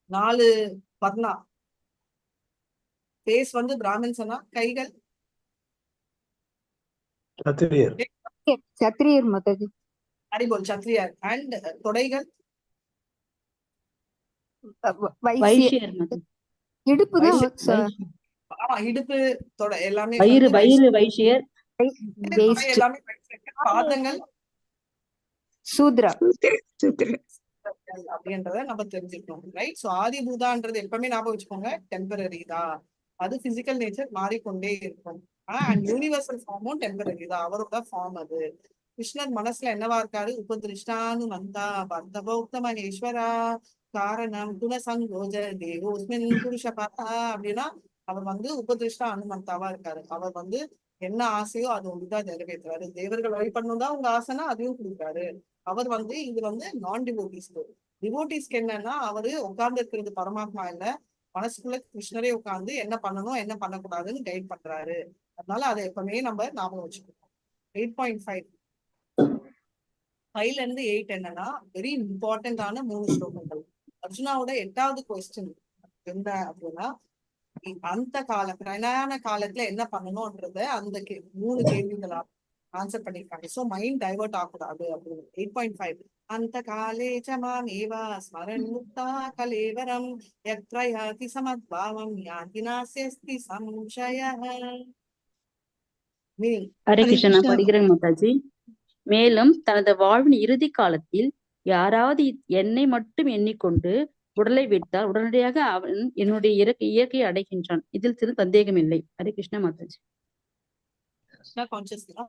4 வர்ணா. ஃபேஸ் வந்து பிராமின்ஸ்னா, கைகள் சத்திரியர். சத்திரியர் மாதாஜி. அரிபோல் சத்ரியர். அண்ட் தொடைகள் வைசிய. வைஷ்யர் மாதாஜி. இடுப்புதான் வைஷ்யர். இடுப்பு தொடை எல்லாமே வயிறு வந்து வயிறு வைஷ்யர். தொடை waist. எல்லாமே வைஷ்யர்கள். பாதங்கள் சூத்ரா. சூத்திர அப்படின்றத நம்ம தெரிஞ்சுக்கணும். ரைட். ஸோ ஆதிபூதான்றது எப்பவுமே ஞாபகம் வச்சுக்கோங்க, டெம்பரரி தான். அது பிசிக்கல் நேச்சர் மாறிக்கொண்டே இருக்கும். அண்ட் யூனிவர்சல் ஃபார்மும் டெம்பரரி தான். அவரோட ஃபார்ம் அது. கிருஷ்ணர் மனசுல என்னவா இருக்காரு? உபதிருஷ்டானு வந்தா பர்தபௌத்தம ஈஸ்வரா காரணம் குணசங்கோஜ தேவோஸ்மின் புருஷ பார்த்தா அப்படின்னா அவர் வந்து உபதிருஷ்டா அனுமந்தாவா இருக்காரு. அவர் வந்து என்ன ஆசையோ அது ஒன்றுதான் நிறைவேற்றுறாரு. தேவர்கள் வழிபடணும் தான் உங்க ஆசைனா அதையும் கொடுக்குறாரு. அவர் வந்து இது வந்து நான் டிவோட்டிஸ்க்கு. டிவோட்டிஸ்க்கு என்னன்னா அவரு உட்கார்ந்து இருக்கிறது பரமாத்மா இல்ல, மனசுக்குள்ள கிருஷ்ணரே உட்கார்ந்து என்ன பண்ணணும் என்ன பண்ணக்கூடாதுன்னு கைட் பண்றாரு. அதனால அதை எப்பவுமே நம்ம ஞாபகம் வச்சுக்கணும். 8.5 5ல இருந்து 8 என்னன்னா வெரி இம்பார்ட்டன்டான 3 ஸ்லோகங்கள். அர்ஜுனாவோட 8வது கொஸ்டின் என்ன அப்படின்னா, அந்த பிரயாண காலத்துல என்ன பண்ணணும்ன்றத அந்த 3 கேள்விகளா ஆன்சர் பண்ணிருக்காங்க. சோ மைண்ட் டைவர்ட் ஆகக்கூடாது அப்படின்னு. 8.5 அந்த காலே சமாமேவா ஸ்மரன் முக்தா கலேவரம் யத்ரயாதி சமத்பாவம் யாதி நாஸ்யஸ்தி சம்சயः. மீனிங் ஹரே ஹரே கிருஷ்ணா. கிருஷ்ணா. படிக்கிறேன் மாதாஜி. மேலும் தனது வாழ்வின் இறுதி காலத்தில் யாராவது என்னை மட்டும் எண்ணிக்கொண்டு உடலை விட்டால் உடனடியாக அவன் என்னுடைய இயற்கையை அடைகின்றான். இதில் சிறு சந்தேகம் இல்லை. ஹரே கிருஷ்ணா மாதாஜி. கிருஷ்ணா கான்சியஸ்னா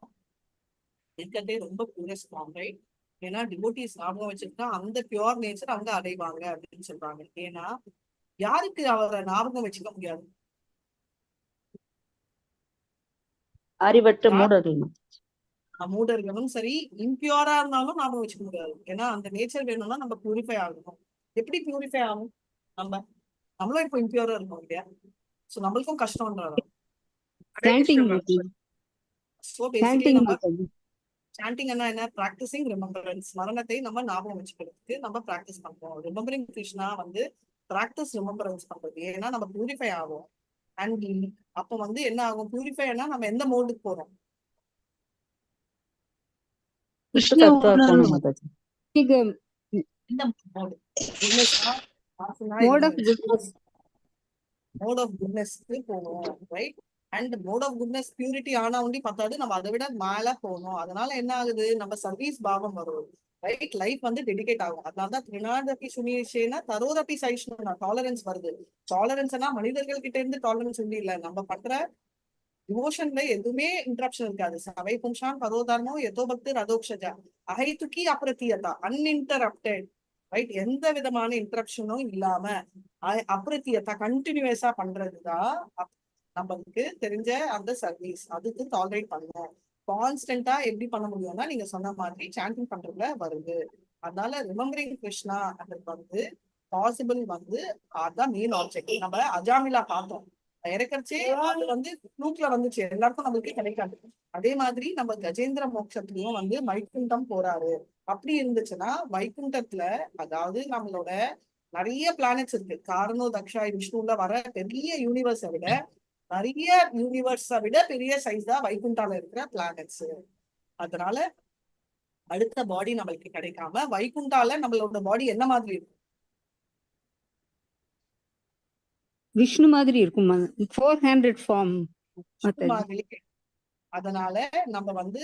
இருக்கிறதே ரொம்ப பியூரஸ்ட் ஃபார்ம். ரைட். ஏன்னா டிவோட்டிஸ் ஞாபகம் வச்சிருக்கா அந்த பியூர் நேச்சர் அங்க அடைவாங்க அப்படின்னு சொல்றாங்க. ஏன்னா யாருக்கு அவரை ஞாபகம் வச்சுக்க முடியாது? அறிவற்ற மூடர்கள். மூடர்களும் சரி, இம்பியூரா இருந்தாலும் ஞாபகம் வச்சுக்க முடியாது. ஏன்னா அந்த நேச்சர் வேணும்னா நம்ம பியூரிஃபை ஆகணும். எப்படி பியூரிஃபை ஆகும்? நம்மளும் இப்போ இம்பியூரா இருக்கோம் இல்லையா? சோ நம்மளுக்கும் கஷ்டம்ன்றாங்க. சாண்டிங் சோ பேசிக்கலி நம்ம மாதாஜி. சாண்டிங் என்ன? Practising remembrance. மரணத்தை நம்ம ஞாபகம் வச்சுக்கிறதுக்கு நம்ம பிராக்டிஸ் பண்றோம். ரிமெம்பரிங் கிருஷ்ணா வந்து பிராக்டிஸ் ரிமெம்பரன்ஸ் பண்றது. ஏன்னா நம்ம பியூரிஃபை ஆகும். அண்ட் அப்போ வந்து என்ன ஆகும்? பியூரிஃபைனா நம்ம எந்த மோடுக்கு போறோம்? கிருஷ்ண சத்துவா உணர்வு. போகணும் மாதாஜி. இந்த மோடு குட்னஸ்னா mode of goodness. Mode of குட்னஸ்க்கு போகணும். Right. And mode of goodness purity ஆனா ஒண்டி பத்தாது, நம்ம அதை விட மேல போகணும். அதனால என்ன ஆகுது? நம்ம சர்வீஸ் பாவம் வரும். ரைட். லைஃப் வந்து டெடிகேட் ஆகும். அதனாலதான் திருநாதபி சுனிஷேனா தரோரபி சைஷ்ணுனா டாலரன்ஸ் வருது. டாலரன்ஸ்னா மனிதர்கள் கிட்ட இருந்து டாலரன்ஸ் உண்டு இல்ல, நம்ம பண்ற டிவோஷன்ல எதுவுமே இன்டரப்ஷன் இருக்காது. சவை பும்சான் பரோதர்மோ எதோ பக்தி ரதோக்ஷஜா அஹைதுக்கி அப்ரத்தியதா அன்இன்டரப்டட். ரைட். எந்த விதமான இன்டரப்ஷனும் இல்லாம அப்ரத்தியதா கண்டினியூஸா பண்றதுதான் நம்மளுக்கு தெரிஞ்ச அந்த சர்வீஸ். அதுக்கு டாலரேட் பண்ணணும். கான்ஸ்டன்டா எப்படி பண்ண முடியும்னா நீங்க சொன்ன மாதிரி சாண்டிங் பண்றதுல வருது. அதனால ரிமெம்பரிங் கிருஷ்ணா அதுக்கு வந்து பாசிபிள் வந்து அதான் மெயின் ஆப்ஜெக்ட். நம்ம அஜாமிலா பார்த்தோம், இறக்கறச்சே அது வந்து ஃப்ளூக்ல வந்துச்சு, எல்லாருக்கும் நம்மளுக்கு கிடைக்காது. அதே மாதிரி நம்ம கஜேந்திர மோட்சத்துலயும் வந்து வைகுண்டம் போறாரு. அப்படி இருந்துச்சுன்னா வைகுண்டத்துல அதாவது நம்மளோட நிறைய பிளானட்ஸ் இருக்கு. காரணோ தக்ஷாய் விஷ்ணுல வர பெரிய யூனிவர்ஸை விட பெரிய சைஸ் தான் வைகுண்டால இருக்கிற பிளானட்ஸ். அதனால அடுத்த பாடி நம்மளுக்கு கிடைக்காம வைகுண்டால நம்மளோட பாடி என்ன மாதிரி இருக்கும்? விஷ்ணு மாதிரி இருக்கும். 400 ஃபார்ம் மாதிரி. அதனால நம்ம வந்து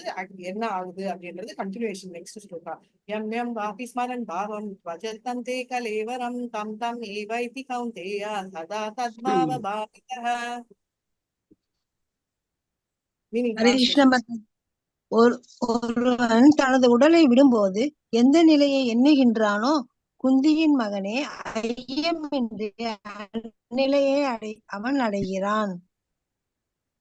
என்ன ஆகுது அப்படின்றது கண்டினியூஷன். நெக்ஸ்ட் ஸ்லோகா எம் எம் வாபி ஸ்மரன் பாவம் வஜந்தே கலேவரம் தம் தம் ஏவைதி கௌந்தேயா சதா தத்பாவ பாவிதஹ. மீனிங் ஹரே கிருஷ்ண. ஒருவன் தனது உடலை விடும்போது எந்த நிலையை எண்ணுகின்றானோ குந்தியின் மகனே ஐயமின்றி அந்நிலையை அவன் அடைகிறான்.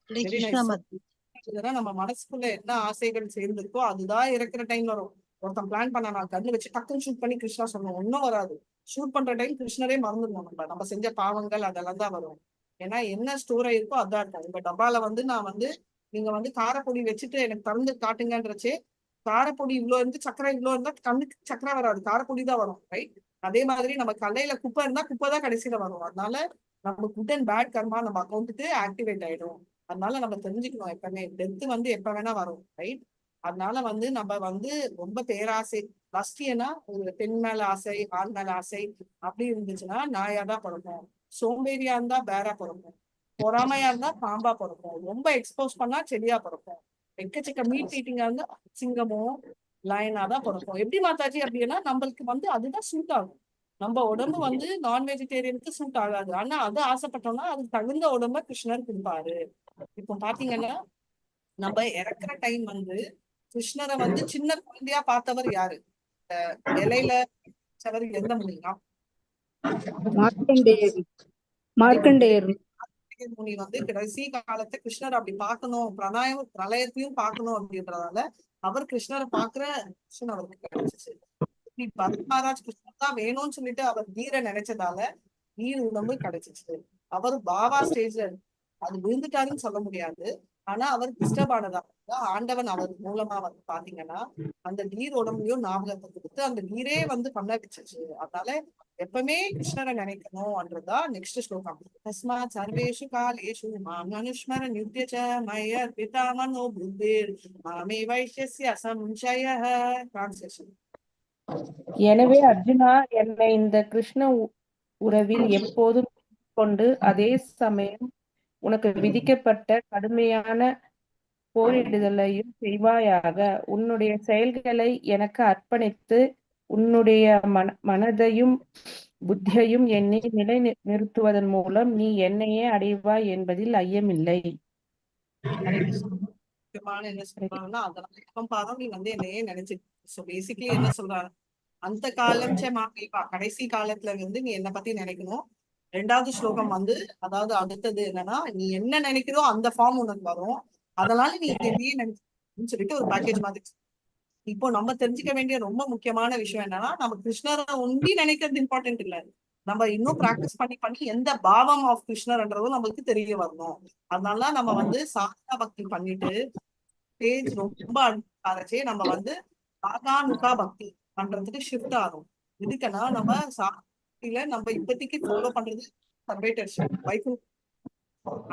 ஹரே கிருஷ்ண. நம்ம மனசுக்குள்ள என்ன ஆசைகள் சேர்ந்திருக்கோ அதுதான் இறக்குற டைம் வரும். ஒருத்தன் பிளான் பண்ண நான் கண்ணு வச்சு டக்குன்னு ஷூட் பண்ணி கிருஷ்ணா சொல்லணும், ஒன்னும் வராது. ஷூட் பண்ற டைம் கிருஷ்ணரே மறந்துடுவோம். நம்ம செஞ்ச பாவங்கள் அதெல்லாம் தான் வரும். ஏன்னா என்ன ஸ்டோர் ஆயிருக்கோ அதான் இருக்கும். உங்க டப்பால வந்து நான் வந்து நீங்க வந்து காரப்பொடி வச்சுட்டு எனக்கு திறந்து காட்டுங்கன்றச்சே காரப்பொடி இவ்வளவு இருந்து சக்கரை இவ்வளவு இருந்தா கண்ணுக்கு சக்கரை வராது, காரப்பொடி தான் வரும். ரைட். அதே மாதிரி நம்ம கல்லையில குப்பை இருந்தா குப்பை தான் கடைசியில வரும். அதனால நம்ம குட் அண்ட் பேட் கர்மா நம்ம அக்கௌண்ட்டுக்கு ஆக்டிவேட் ஆயிடும். அதனால நம்ம தெரிஞ்சுக்கணும் எப்பவுமே டெத் வந்து எப்ப வேணா வரும், ரைட்? அதனால வந்து நம்ம வந்து ரொம்ப பேராசை லஸ்டியனா ஒரு பெண் மேல ஆசை, ஆண் மேல ஆசை அப்படி இருந்துச்சுன்னா நாயா தான் பிறக்கும். சோம்பேறியா இருந்தா பேரா பிறக்கும். பொறாமையா இருந்தா பாம்பா பிறக்கும். ரொம்ப எக்ஸ்போஸ் பண்ணா செடியா பிறக்கும். எக்கச்சக்க மீட் ஈட்டிங்கா இருந்தா சிங்கமோ லயனா தான் பிறக்கும். எப்படி மாதாஜி அப்படின்னா நம்மளுக்கு வந்து அதுதான் சூட் ஆகும். நம்ம உடம்பு வந்து நான் வெஜிடேரியனுக்கு சூட் ஆகாது. ஆனா அது ஆசைப்பட்டோம்னா அதுக்கு தகுந்த உடம்ப கிருஷ்ணர் கொடுப்பாரு. இப்போ பாத்தீங்கன்னா நம்ம இறக்குற டைம் வந்து கிருஷ்ணரை வந்து சின்ன குழந்தையா பார்த்தவர் யாரு? இலையில வச்சவர் எந்த முனினா? மார்க்கண்டேயர் மார்க்கண்டேயர் முனி வந்து கடைசி காலத்தை கிருஷ்ணர் அப்படி பார்க்கணும், பிரளயத்தையும் பார்க்கணும் அப்படின்றதால அவர் கிருஷ்ணரை பாக்குற விஷயம் அவருக்கு கிடைச்சிச்சு. பரத் மகாராஜ் கிருஷ்ணர் தான் வேணும்னு சொல்லிட்டு அவர் வீர நினைச்சதால வீர உடம்பு கிடைச்சிச்சு. அவர் பாபா ஸ்டேஜ்ல அது விழுந்துட்டாருன்னு சொல்ல முடியாது. ஆனா அவர் டிஸ்டர்ப் ஆனதால ஆண்டவன் அவர் மூலமா வந்து பாத்தீங்கன்னா அந்த நீர் உடம்புலயும் ஞாபகத்தை கொடுத்து அந்த நீரே வந்து பண்ண வச்சிச்சு. அதனால எப்பவுமே கிருஷ்ணரை நினைக்கணும்ன்றதுதான் நெக்ஸ்ட் ஸ்லோகம். தஸ்மாத் சர்வேஷு காலேஷு மாம் அனுஸ்மர நித்யச மய பிதாமனோ புத்திர் மாமே வைஷ்யஸ்ய சம்சயः. டிரான்ஸ்லேஷன். எனவே அர்ஜுனா, என்னை இந்த கிருஷ்ண உறவில் எப்போதும் கொண்டு அதே சமயம் உனக்கு விதிக்கப்பட்ட கடுமையான போரிடுதலையும் செய்வாயாக. உன்னுடைய செயல்களை எனக்கு அர்ப்பணித்து உன்னுடைய மனதையும் புத்தியையும் என்னை நிலை நிறுத்துவதன் மூலம் நீ என்னையே அடைவாய் என்பதில் ஐயமில்லை. என்ன சொல்றாங்கன்னா அதனால எப்ப பாரும் நீ வந்து என்னையே நினைச்சு. சோ பேசிக்கலி என்ன சொல்றாரு, அந்த காலம் கடைசி காலத்துல வந்து நீ என்ன பத்தி நினைக்கணும். ரெண்டாவது ஸ்லோகம் வந்து அதாவது அடுத்தது என்னன்னா நீ என்ன நினைக்கிறோ அந்த ஃபார்ம் உனக்கு வரும். அதனால நீ என்னையே நினைச்சு சொல்லிட்டு ஒரு பேக்கேஜ் மாதிரி. இப்போ நம்ம தெரிஞ்சுக்க வேண்டிய ரொம்ப முக்கியமான விஷயம் என்னன்னா நம்ம கிருஷ்ணரை ஒண்டி நினைக்கிறது இம்பார்ட்டன்ட் இல்ல. நம்ம இன்னும் பிராக்டிஸ் பண்ணி பண்ணி எந்த பாவம் ஆஃப் கிருஷ்ணர்ன்றதும் நம்மளுக்கு தெரிய வரணும். அதனால நம்ம வந்து சாதனா பக்தி பண்ணிட்டு ஸ்டேஜ் ரொம்ப ஆரம்பிச்சே நம்ம வந்து சாகானுகா பக்தி பண்றதுக்கு ஷிஃப்ட் ஆகும். இதுக்குன்னா நம்ம சாதியில நம்ம இப்போதைக்கு ஃபாலோ பண்றது சர்வேட்டர்ஷிப் வைக்கும்.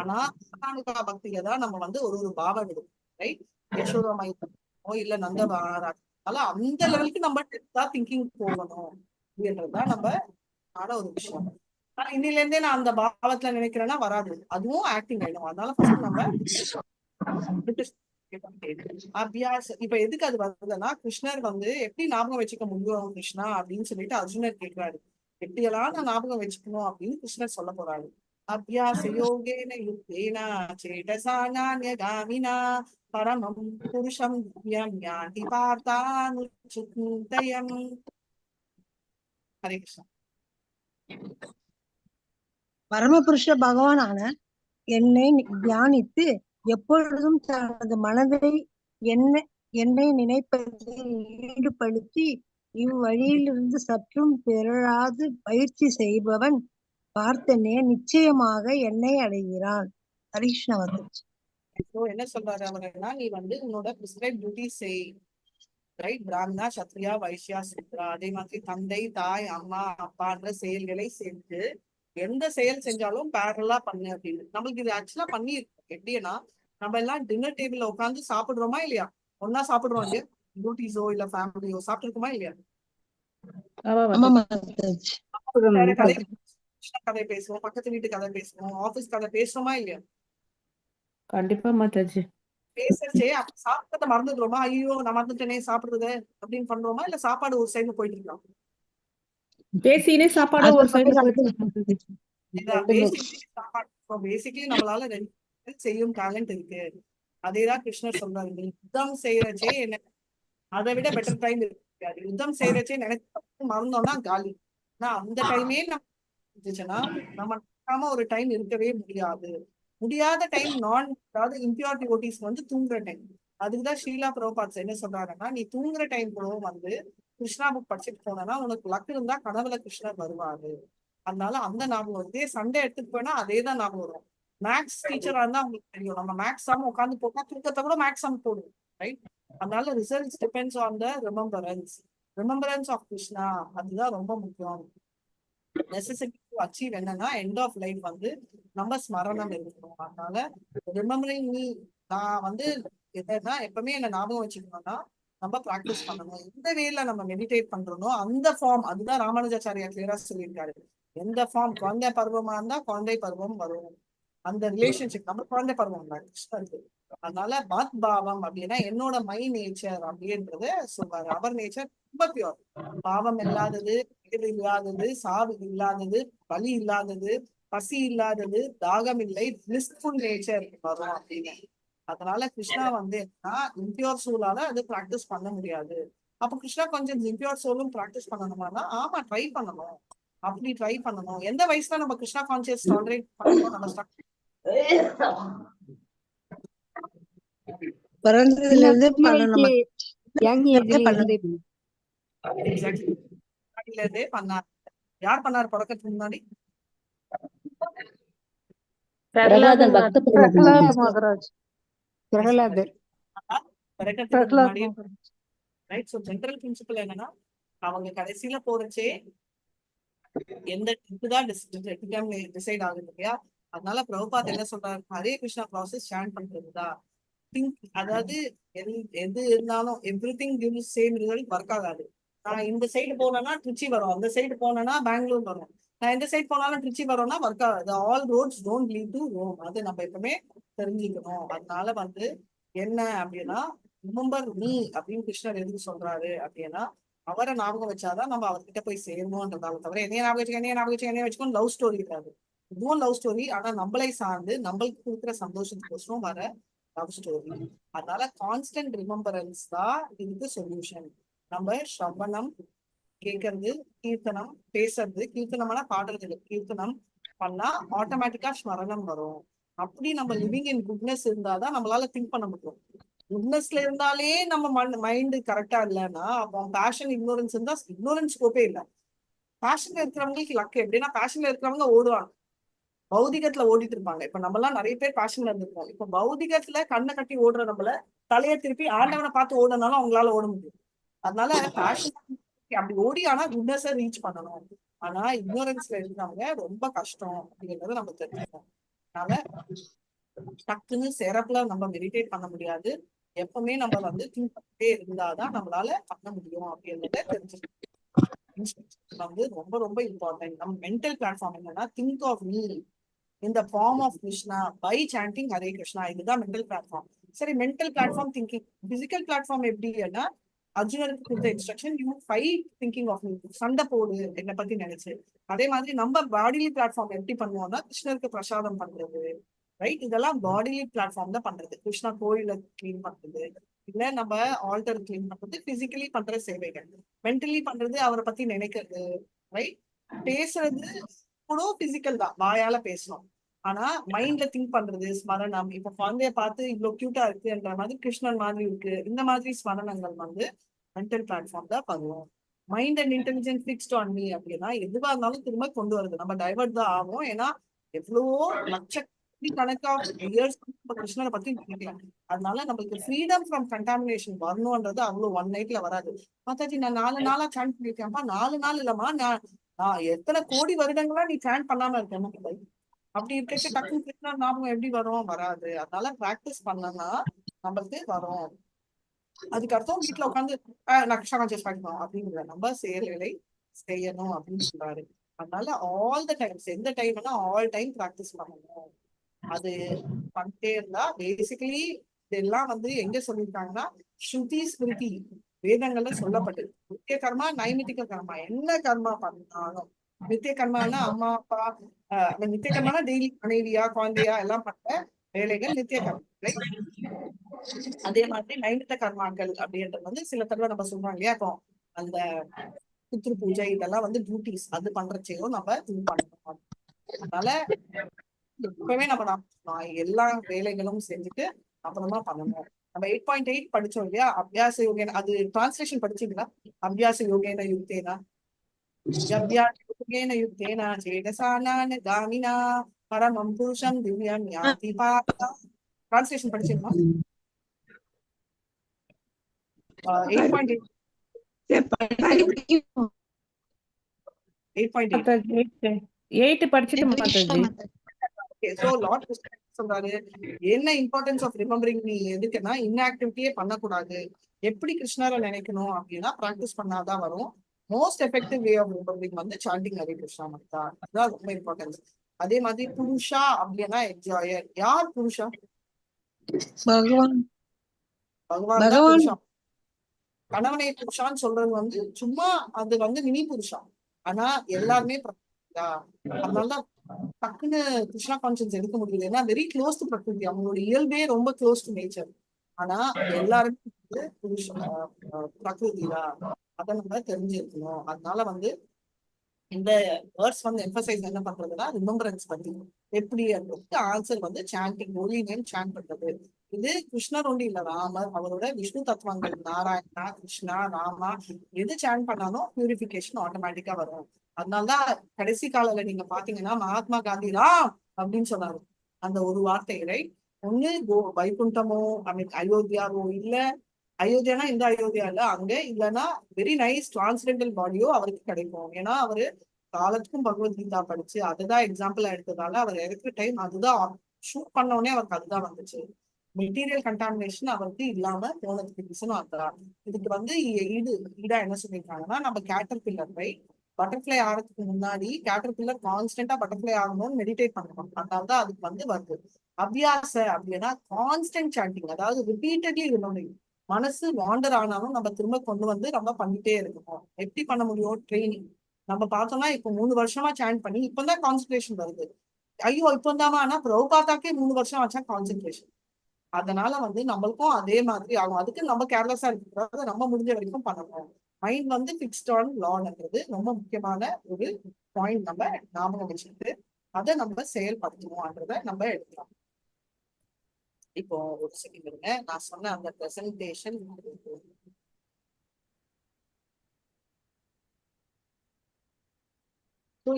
ஆனா சாகானுகா பக்தியில தான் நம்ம வந்து ஒரு பாவம் எடுக்கும், ரைட்? யசோதா மையமோ இல்ல நந்த மகாராஜ் அந்த லெவலுக்கு நம்ம டெப்தா திங்கிங் போகணும் அப்படின்றதுதான் நம்ம ஆன ஒரு விஷயம். ஆனா இன்னில இருந்தே நான் அந்த பாவத்துல நினைக்கிறேன்னா வராது, அதுவும் ஆக்டிங் ஆயிடும். அதனால ஃபர்ஸ்ட் நம்ம அபியாஸ். இப்ப எதுக்கு அது வருதுன்னா கிருஷ்ணர் வந்து எப்படி ஞாபகம் வச்சுக்க முடியும் கிருஷ்ணா அப்படின்னு சொல்லிட்டு அர்ஜுனர் கேட்கிறாரு. எப்படியெல்லாம் நான் ஞாபகம் வச்சுக்கணும் அப்படின்னு கிருஷ்ணர் சொல்ல போறாரு. அபியாச யோகேன யுக்தேன சேதசா ஞான்யகாமினா பரமம் புருஷம் திவ்யம் யாதி பார்த்தானுச்சிந்தயம். ஹரே கிருஷ்ணா. பரமபுருஷ பகவானான என்னை தியானித்து எப்பொழுதும் தனது மனதை என்னை நினைப்பதில் ஈடுபடுத்தி இவ்வழியிலிருந்து சற்றும் பிறழாது பயிற்சி செய்பவன் பார்த்தனே நிச்சயமாக என்னை அடைகிறான். ஹரிகிருஷ்ண வந்துச்சு. என்ன சொல்றாரு அவர்னா, நீ வந்து உன்னோட பிரிஸ்கிரைப் டியூட்டி செய், ரைட்? பிராமணா சத்ரியா வைஷ்யா சூத்ரா அதே மாதிரி தந்தை தாய் அம்மா அப்பான்ற செயல்களை சேர்த்து எந்த செயல் செஞ்சாலும் பேரலா பண்ணு அப்படின்னு. நம்மளுக்கு இது ஆக்சுவலா பண்ணி எப்படின்னா நம்ம எல்லாம் டின்னர் டேபிள்ல உட்காந்து சாப்பிடுறோமா இல்லையா? ஒன்னா சாப்பிடுறோம் இல்லையா? டியூட்டிஸோ இல்ல ஃபேமிலியோ சாப்பிட்டுருக்குமா இல்லையா? கதை பேசுவோம், பக்கத்து வீட்டு கதை பேசுவோம், ஆபீஸ் கதை பேசுறோமா இல்லையா? கண்டிப்பா மாதாஜி. பேசச்சே சாப்பிட்டத மறந்துடுறோமா? ஐயோ நான் மறந்துட்டேனே சாப்பிடுறது அப்படின்னு பண்றோமா? இல்ல சாப்பாடு ஒரு சைடுல போயிட்டு இருக்கலாம். பேசினே சாப்பாடு ஒரு சைடுல போயிட்டு பேசிக்கலி நம்மளால ரெண்டு செய்யும் டேலண்ட் இருக்கு. அதேதான் கிருஷ்ணர் சொல்றாரு. யுத்தம் செய்யறச்சே என்ன அதை விட பெட்டர் டைம் இருக்காது. யுத்தம் செய்யறச்சே நினைச்சு மறந்தோம்னா காலி. ஆனா அந்த டைமே நம்ம இருந்துச்சுன்னா நம்ம ஒரு டைம் இருக்கவே முடியாத டைம் அதாவது இம்பியூர் டிவோட்டீஸ் வந்து தூங்குற டைம். அதுக்குதான் ஸ்ரீலா பிரபுபாத் என்ன சொல்றாருன்னா, நீ தூங்குற டைம் கூட வந்து கிருஷ்ணா புக் படிச்சுட்டு போனா உனக்கு லக் இருந்தா கனவுல கிருஷ்ணர் வருவாரு. அதனால அந்த ஞாபகம் இதே சண்டே எடுத்துட்டு போனா அதே தான் ஞாபகம் வரும். மேக்ஸ் டீச்சரா இருந்தா உங்களுக்கு தெரியும், நம்ம மேக்ஸ் சாம உட்காந்து போட்டா தூக்கத்தை கூட மேக்ஸ் சாம் போடுவோம், ரைட்? அதனால results depends on the remembrance. Remembrance of Krishna அதுதான் ரொம்ப முக்கியம். நெசசிட்டி டு அச்சீவ் என்னன்னா எண்ட் ஆஃப் லைஃப் வந்து நம்ம ஸ்மரணம் இருக்கணும். அதனால ரிமெம்பரிங் மீ, நான் வந்து எதனா எப்பவுமே என்ன ஞாபகம் வச்சுக்கணும்னா நம்ம பிராக்டிஸ் பண்ணணும். எந்த வேல நம்ம மெடிடேட் பண்றோமோ அந்த ஃபார்ம், அதுதான் ராமானுஜாச்சாரியா கிளியரா சொல்லியிருக்காரு. எந்த ஃபார்ம், குழந்தை பருவமா இருந்தா குழந்தை பருவம் வரும், அந்த ரிலேஷன்ஷிப் நம்ம குழந்தை பருவம் தான் கிருஷ்ணருக்கு. அதனால மத் பாவம் அப்படின்னா என்னோட மை நேச்சர் அப்படின்றத சொல்றாரு. அவர் நேச்சர் ரொம்ப பியூர், பாவம் இல்லாதது, இது இல்லாதது, சாவு இல்லாதது, பலி இல்லாதது, பசி இல்லாதது, தாகம் இல்லை, பிளிஸ்ஃபுல் நேச்சர் வரும் அப்படின்னு. அதனால கிருஷ்ணா வந்து என்னன்னா இம்பியூர் சோலால அது பிராக்டிஸ் பண்ண முடியாது. அப்ப கிருஷ்ணா கொஞ்சம் இம்பியூர் சோலும் பிராக்டிஸ் பண்ணணுமானா ஆமா ட்ரை பண்ணணும். அப்படி ட்ரை பண்ணணும். எந்த வயசுல நம்ம கிருஷ்ணா கான்சியஸ் டாலரேட் பண்ணணும், நம்ம பிறந்ததுல இருந்தே பண்ணணும். யங் ஏஜ்ல இருந்தே எக்ஸாக்ட்லி இருந்தே பண்ணார். யார் பண்ணார் பிறக்கிறதுக்கு முன்னாடி? பிரகலாதன், பக்த பிரகலாதன். மகராஜ். பிரகலாதர். பிறக்கிறதுக்கு முன்னாடி ரைட். சோ ஜெனரல் பிரின்சிபல் என்னன்னா அவங்க கடைசியில போறச்சே எந்த இதுதான் டிசைட் ஆகுது இல்லையா. அதனால பிரபுபாத் என்ன சொல்றாரு, ஹரே கிருஷ்ணா ப்ராசஸ் ஸ்டாண்ட் பண்றதுதான் திங்க். அதாவது எது இருந்தாலும் every thing gives same result work ஆகாது. நான் இந்த சைடு போனேன்னா திருச்சி வரும், அந்த சைடு போனேன்னா பெங்களூர் வரும், நான் இந்த சைடு போனாலும் திருச்சி வரும்னா ஒர்க் ஆகாது. All roads don't lead to Rome, அது நம்ம எப்பவுமே தெரிஞ்சுக்கணும். அதனால வந்து என்ன அப்படின்னா ரிமெம்பர் மீ அப்படின்னு கிருஷ்ணர் எதுக்கு சொல்றாரு அப்படின்னா அவரை ஞாபகம் வச்சாதான் நம்ம அவர்கிட்ட போய் சேரணும்ன்றதால தவிர என்னைய ஞாபகம் வச்சுக்க என்னைய ஞாபகம் வச்சுக்க என்னைய வச்சுக்கணும் லவ் ஸ்டோரி இருக்காது. இதுவும் லவ் ஸ்டோரி, ஆனா நம்மளை சார்ந்து நம்மளுக்கு கொடுக்குற சந்தோஷத்துக்கோசரம் வர லவ் ஸ்டோரி. அதனால கான்ஸ்டன்ட் ரிமெம்பரன்ஸ் தான் இதுக்கு சொல்யூஷன். நம்ம ஸ்ரவணம் கேட்கறது, கீர்த்தனம் பேசுறது, கீர்த்தனமான பாடுறது, கீர்த்தனம் பண்ணா ஆட்டோமேட்டிக்கா ஸ்மரணம் வரும். அப்படி நம்ம லிவிங் இன் குட்னஸ் இருந்தாதான் நம்மளால திங்க் பண்ண முடியும். குட்னஸ்ல இருந்தாலே நம்ம மைண்ட் கரெக்டா இல்லைன்னா அப்போ பேஷன் இக்னோரன்ஸ் இருந்தா இக்னோரன்ஸ் ஸ்கோப்பே இல்லை. பேஷன்ல இருக்கிறவங்களுக்கு லக்கு எப்படின்னா பேஷன்ல இருக்கிறவங்க ஓடுவாங்க, பௌதிகத்துல ஓடிட்டு இருப்பாங்க. இப்ப நம்ம எல்லாம் நிறைய பேர் பேஷன்ல இருந்திருப்போம். இப்ப பௌதிகத்துல கண்ணை கட்டி ஓடுற நம்மள தலையை திருப்பி ஆண்டவனை பார்த்து ஓடுனாலும் அவங்களால ஓட முடியும். அதனால பேஷன் அப்படி ஓடி ஆனா குட்னஸ ரீச் பண்ணணும். ஆனா இக்னோரன்ஸ்ல இருக்கிறவங்க ரொம்ப கஷ்டம் அப்படிங்கறத நம்ம தெரிஞ்சுக்கணும். அதனால டக்குன்னு சிறப்புல நம்ம மெடிடேட் பண்ண முடியாது. எப்பவுமே நம்ம வந்து திங்க் பண்ணிட்டே இருந்தாதான் நம்மளால பண்ண முடியும் அப்படின்றத தெரிஞ்சுக்கணும். வந்து ரொம்ப ரொம்ப இம்பார்ட்டன்ட். நம்ம மென்டல் பிளாட்ஃபார்ம் என்னன்னா think of me in the form of Krishna by chanting Hare Krishna. இதுதான் மென்டல் பிளாட்ஃபார்ம். சரி, mental platform thinking. Physical platform எப்படின்னா அர்ஜுனனுக்கு கொடுத்த instruction you fight thinking of me, சண்டை போடு என்னை பத்தி நினைச்சு. அதே மாதிரி நம்ம பாடிலி பிளாட்ஃபார்ம் எப்படி பண்ணுவோம்னா கிருஷ்ணருக்கு பிரசாதம் பண்றது, ரைட். இதெல்லாம் பாடிலி பிளாட்ஃபார்ம் தான் பண்றது. கிருஷ்ணா கோயில கிளீன் பண்றது, இல்ல நம்ம ஆல்டர் கிளீன் பண்றது, பிசிக்கலி பண்ற சேவைகள். மென்டலி பண்றது அவரை பத்தி நினைக்கிறது, ரைட். பேசுறது கூட பிசிக்கல் தான், வாயால பேசணும். ஆனா மைண்ட்ல திங்க் பண்றது ஸ்மரணம். இப்ப குழந்தைய பார்த்து இவ்வளவு கியூட்டா இருக்குன்ற மாதிரி கிருஷ்ணன் மாதிரி இருக்கு, இந்த மாதிரி ஸ்மரணங்கள் வந்து மென்டல் பிளாட்ஃபார்ம் தான் பண்ணுவோம். Mind and intelligence fixed on me அப்படின்னா எதுவா இருந்தாலும் திரும்ப கொண்டு வருது. நம்ம டைவர்ட் தான் ஆகும். ஏன்னா எவ்வளவோ லட்சக்கணக்கா இயர்ஸ் கிருஷ்ணனை பத்தி நினைக்கலாம். அதனால நம்மளுக்கு ஃப்ரீடம் ஃப்ரம் கண்டாமினேஷன் வரணும்ன்றது அவ்வளவு ஒன் நைட்ல வராது. மாதாஜி நான் 4 நாளா சாண்ட் பண்ணிருக்கேன்ப்பா. 4 நாள் இல்லம்மா, நான் எத்தனை கோடி வருடங்களா நீ சாண்ட் பண்ணாம இருக்கேன். அப்படி இருக்க டக்குனு கிருஷ்ணர் ஞாபகம் எப்படி வரும்? வராது. அதனால பிராக்டிஸ் பண்ணனா நம்மளுக்கு வரும். அதுக்கு அர்த்தம் வீட்டுல உட்காந்து நான் கிருஷ்ணா கான்சியஸ் பண்ணணும் அப்படிங்கிற நம்ம செயல்களை செய்யணும் அப்படின்னு சொல்றாரு. அதனால ஆல் த டைம்ஸ், எந்த டைம்னா ஆல் டைம் பிராக்டிஸ் பண்ணணும். அது பண்ணிட்டே இருந்தா பேசிக்கலி இதெல்லாம் வந்து எங்க சொல்லியிருக்காங்கன்னா ஸ்ருதி ஸ்மிருதி வேதங்கள்ல சொல்லப்பட்டது. நித்திய கர்மா, நைமித்திக கர்மா, என்ன கர்மா பண்ணாலும் நித்திய கர்மானா அம்மா அப்பா, நித்திய கர்மானா டெய்லி மனைவியா குழந்தையா எல்லாம் பண்ற வேலைகள் நித்திய கர்மா. அதே மாதிரி நைமித்த கர்மாக்கள் அப்படின்றது வந்து சில தடவை நம்ம சொல்றோம் இல்லையா, இப்போ அந்த பித்ரு பூஜை இதெல்லாம் வந்து டியூட்டிஸ், அது பண்றச்சையும் நம்ம திங்க் பண்ணணும். அதனால எப்பவுமே நம்ம எல்லா வேலைகளும் செஞ்சுட்டு அப்புறமா பண்ணணும். நம்ம 8.8 படிச்சோம் இல்லையா, அபியாச யோகேன, அது டிரான்ஸ்லேஷன் படிச்சீங்களா? அபியாச யோகேன யுக்தேனா யோகேன யுக்தேனா சேதசானான காமினா பரமம் புருஷம் திவ்யம் யாதி பாபா. டிரான்ஸ்லேஷன் படிச்சீங்களா? 8.8 8.8. மாதாஜி 8 படிச்சுட்டு மாதாஜி. Okay, so லார்ட் கிருஷ்ணர் என்ன சொல்றாரு, என்ன இம்பார்ட்டன்ஸ் ஆஃப் ரிமெம்பரிங் நீ எதுக்குன்னா இன்ஆக்டிவிட்டியே பண்ணக்கூடாது. எப்படி கிருஷ்ணரை நினைக்கணும் அப்படின்னா பிராக்டிஸ் பண்ணாதான் வரும். Most effective way of remembering வந்து சாண்டிங் ஹரே கிருஷ்ணா மந்த்ரா. அதுதான் ரொம்ப இம்பார்ட்டன்ஸ். அதே மாதிரி புருஷா அப்படின்னா என்ஜாயர். யார் புருஷா? பகவான் பகவான் தான் பகவான் புருஷா. கணவனை புருஷான்னு சொல்றது வந்து சும்மா அது வந்து மினி புருஷா. ஆனா எல்லாருமே அதனாலதான் டக்குன்னு கிருஷ்ணா கான்சியன்ஸ் எடுக்க முடியல. ஏன்னா வெரி க்ளோஸ் டு பிரகிருதி. அவங்களோட இயல்பே ரொம்ப க்ளோஸ் டு நேச்சர். ஆனா எல்லாருமே வந்து பிரகிருதி தான். அதை நம்ம தெரிஞ்சிருக்கணும். அதனால வந்து இந்த வேர்ட்ஸ் வந்து எம்பசைஸ் என்ன பண்றதுன்னா ரிமெம்பரன்ஸ் பத்தி எப்படி அப்படின்ட்டு ஆன்சர் வந்து சாண்டிங், ஹோலி நேம் சாண்ட் பண்றது. இது கிருஷ்ணர் ஒண்டி இல்ல, ராமர், அவரோட விஷ்ணு தத்துவங்கள் நாராயணா, கிருஷ்ணா, ராமா எது சாண்ட் பண்ணாலும் பியூரிபிகேஷன் ஆட்டோமேட்டிக்கா வரும். அதனாலதான் கடைசி காலையில நீங்க பாத்தீங்கன்னா மகாத்மா காந்தி ராம் அப்படின்னு சொன்னாரு. அந்த ஒரு வார்த்தை, ரைட்? ஒண்ணு வைகுண்டமோ அயோத்தியாவோ, இல்ல அயோத்தியானா இந்த அயோத்தியா இல்ல அங்க, இல்லைன்னா வெரி நைஸ் டிரான்ஸ்டென்டல் பாடியோ அவருக்கு கிடைக்கும். ஏன்னா அவரு காலத்துக்கும் பகவத்கீதா படிச்சு அதுதான் எக்ஸாம்பிளா எடுத்ததால அவர் இருக்கிற டைம் அதுதான் ஷூட் பண்ண உடனே அவருக்கு அதுதான் வந்துச்சு. மெட்டீரியல் கண்டாமினேஷன் அவருக்கு இல்லாம போனதுக்கு ரீசனும் அதுதான். இதுக்கு வந்து ஈடா என்ன சொல்லியிருக்காங்கன்னா, நம்ம கேட்டர் பில்லர் பை பட்டர்ஃபிளை ஆகிறதுக்கு முன்னாடி கேட்டர் பில்லர் கான்ஸ்டன்டா பட்டர்ஃபிளை ஆகணும்னு மெடிடேட் பண்ணணும். அதனாலதான் அதுக்கு வந்து வருது. அபியாச அப்படின்னா கான்ஸ்டன்ட் சாண்டிங், அதாவது ரிப்பீட்டட்லி ரிமெம்பரிங். மனசு வாண்டர் ஆனாலும் நம்ம திரும்ப கொண்டு வந்து நம்ம பண்ணிட்டே இருக்கணும். எப்படி பண்ண முடியும்? ட்ரைனிங். நம்ம பார்த்தோம்னா இப்போ 3 வருஷமா சாண்ட் பண்ணி இப்பதான் கான்சன்ட்ரேஷன் வருது. ஐயோ இப்போதாமா, ஆனா பிரபுபாதாக்கே 3 வருஷம் ஆச்சா கான்சன்ட்ரேஷன். அதனால வந்து நம்மளுக்கும் அதே மாதிரி ஆகும். அதுக்கு நம்ம கேர்லெஸ்ஸா இருக்கக்கூடாது, நம்ம முடிஞ்ச வரைக்கும் பண்ணணும். மைண்ட் வந்து ஃபிக்ஸ்ட் ஆன் லான்றது ரொம்ப முக்கியமான ஒரு பாயிண்ட். நம்ம ஞாபகம் வச்சுக்கிட்டு அதை நம்ம செயல்படுத்தணும்ன்றத நம்ம எடுக்கலாம். இப்போ ஒரு செகண்ட் இருங்க, நான் சொன்ன அந்த பிரசன்டேஷன்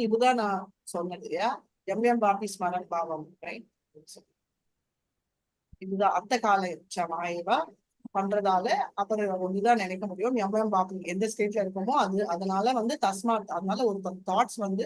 இதுதான் நான் சொன்னது இல்லையா, எம்எம் பாபி ஸ்மரன் பாவம், ரைட்? இதுதான் அந்த கால மாயவா பண்றதால அப்புறம் ஒன்றுதான் நினைக்க முடியும். எம்எம் பாபி எந்த ஸ்டேட்ல இருக்கோமோ அது, அதனால வந்து தஸ்மாத், அதனால ஒரு தாட்ஸ் வந்து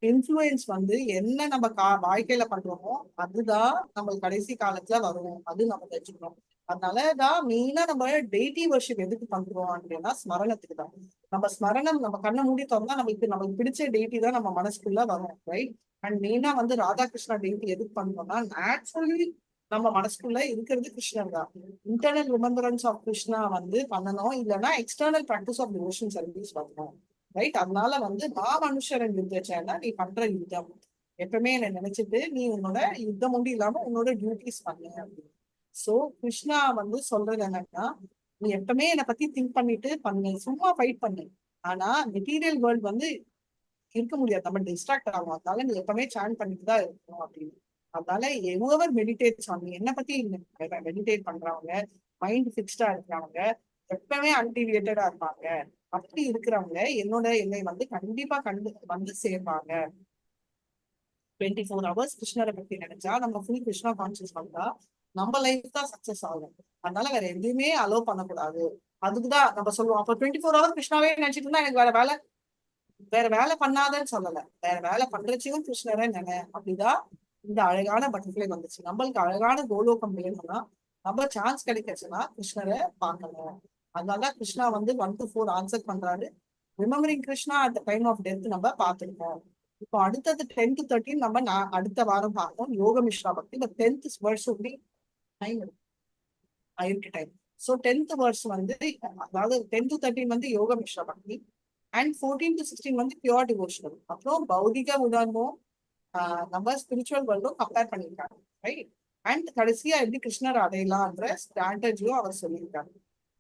இன்ஃப்ளூயன்ஸ் வந்து என்ன நம்ம வாழ்க்கையில பண்றோமோ அதுதான் நம்ம கடைசி காலத்துல வரும். அது நம்ம தெரிஞ்சுக்கணும். அதனாலதான் மெயினா நம்ம டெய்டி வர்ஷிப் எதுக்கு பண்றோம் அப்படின்னா ஸ்மரணத்துக்கு தான். நம்ம ஸ்மரணம், நம்ம கண்ணை மூடி திறந்தா நமக்கு பிடிச்ச டெய்டி தான் நம்ம மனசுக்குள்ள வரும், ரைட்? அண்ட் மெயினா வந்து ராதாகிருஷ்ணா டெய்டி எதுக்கு பண்றோம்னா நேச்சுரலி நம்ம மனசுக்குள்ள இருக்கிறது கிருஷ்ணர் தான். இன்டர்னல் ரிமெம்பரன்ஸ் ஆஃப் கிருஷ்ணா வந்து பண்ணணும், இல்லைன்னா external practice of devotion service பண்ணணும், ரைட்? அதனால வந்து மனுஷரன் யுத்தச்சேன்னா நீ பண்ற யுத்தம் எப்பவுமே என்ன நினைச்சிட்டு நீ உன்னோட யுத்தம் ஒன்று இல்லாம உன்னோட டியூட்டிஸ் பண்ணு அப்படின்னு. சோ கிருஷ்ணா வந்து சொல்றது என்னன்னா, நீ எப்பவுமே என்னை பத்தி திங்க் பண்ணிட்டு பண்ணு, சும்மா ஃபைட் பண்ணு. ஆனா மெட்டீரியல் வேர்ல்ட் வந்து இருக்க முடியாது, நம்ம டிஸ்ட்ராக்ட் ஆகும். அதனால நீ எப்பவுமே சாண்ட் பண்ணிட்டு தான் இருக்கணும் அப்படின்னு. அதனால எவர் மெடிடேட்ஸ் ஆன், என்ன பத்தி மெடிடேட் பண்றவங்க, மைண்ட் ஃபிக்ஸ்டா இருக்கிறவங்க, எப்பவுமே அன்டிவியேட்டடா இருப்பாங்க. அப்படி இருக்கிறவங்க என்னோட என்னை வந்து கண்டிப்பா வந்து சேர்ப்பாங்க. 24 hours கிருஷ்ணரை பத்தி நினைச்சா நம்ம ஃபுல் கிருஷ்ணா கான்சியஸ் பண்ணா நம்ம லைஃப் தான் சக்சஸ் ஆகும். அதனால வேற எதுவுமே அலோவ் பண்ணக்கூடாது. அதுக்குதான் நம்ம சொல்லுவோம், அப்ப 24 hours கிருஷ்ணாவே நினைச்சிட்டு இருந்தா எனக்கு வேற வேலை பண்ணாதன்னு சொல்லல, வேற வேலை பண்றச்சையும் கிருஷ்ணரை நினை. அப்படிதான் இந்த அழகான பட்டர்ஃபிளை வந்துச்சு. நம்மளுக்கு அழகான கோலோகம் வேணும்னா நம்ம சான்ஸ் கிடைக்கச்சுன்னா கிருஷ்ணரை பார்க்கணும். அதனாலதான் கிருஷ்ணா வந்து 1 to 4 ஆன்சர் பண்றாரு. Remembering Krishna at the time of death நம்ம பார்த்துருக்கோம். இப்போ அடுத்தது 10 to 13 நம்ம அடுத்த வாரம் பார்ப்போம் யோக மிஸ்ரா பக்தி. இந்த 10th verse only டைம் இருக்கு டைம். ஸோ 10th verse வந்து, அதாவது 10 to 13 வந்து யோக மிஸ்ரா பக்தி, அண்ட் 14 to 16 வந்து பியூர் டிவோஷனல். அப்புறம் பௌதிக உணர்வும் நம்ம ஸ்பிரிச்சுவல் வேர்ல்டும் கம்பேர் பண்ணியிருக்காங்க, ரைட்? அண்ட் கடைசியா எப்படி கிருஷ்ணர் அடையலாம்ன்ற ஸ்ட்ராட்டஜியும் அவர் சொல்லியிருக்காரு.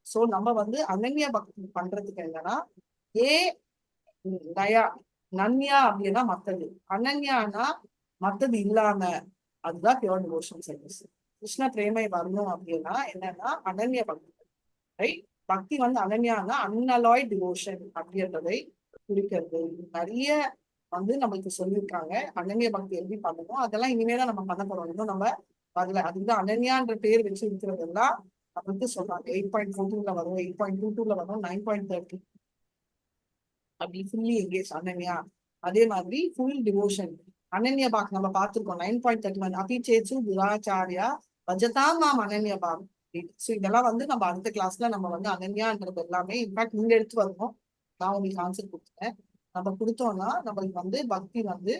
சோ நம்ம வந்து அனன்யா பக்தி பண்றதுக்கு என்னன்னா, நன்யா அப்படின்னா மத்தது, அனன்யானா மத்தது இல்லாம, அதுதான் பியூர் டிவோஷன் சர்வீஸ். கிருஷ்ண பிரேமை வரணும் அப்படின்னா என்னன்னா அனன்ய பக்தி, ரைட்? பக்தி வந்து அனன்யானா அன்அலாய்ட் டிவோஷன் அப்படின்றதை குறிக்கிறது. நிறைய வந்து நம்மளுக்கு சொல்லியிருக்காங்க அனன்ய பக்தி எப்படி பண்ணணும். அதெல்லாம் இனிமேதான் நம்ம பண்ண போறோம், இன்னும் நம்ம வரல. அதுக்குதான் அனன்யான்ற பேர் வச்சு இருக்கிறதெல்லாம் வந்து சொல்றாங்க 8.14 வரும், 8.22 வரும், 9.30 அப்படி ஃபுல்லி எங்கேஜ் அனன்யா. அதே மாதிரி ஃபுல் டிவோஷன் அனன்யா பாக் நம்ம பார்த்திருக்கோம் 9.31 அபிச்சேச்சு துராச்சாரியா பஜதாம் நாம் அனன்யா பாக். ஸோ இதெல்லாம் வந்து நம்ம அடுத்த கிளாஸ்ல நம்ம வந்து அனன்யான்றது எல்லாமே இன்ஃபேக்ட் நீங்க எடுத்து வரணும். நான் உங்களுக்கு ஆன்சர் கொடுத்துட்டேன். நம்ம கொடுத்தோம்னா நம்மளுக்கு வந்து பக்தி வந்து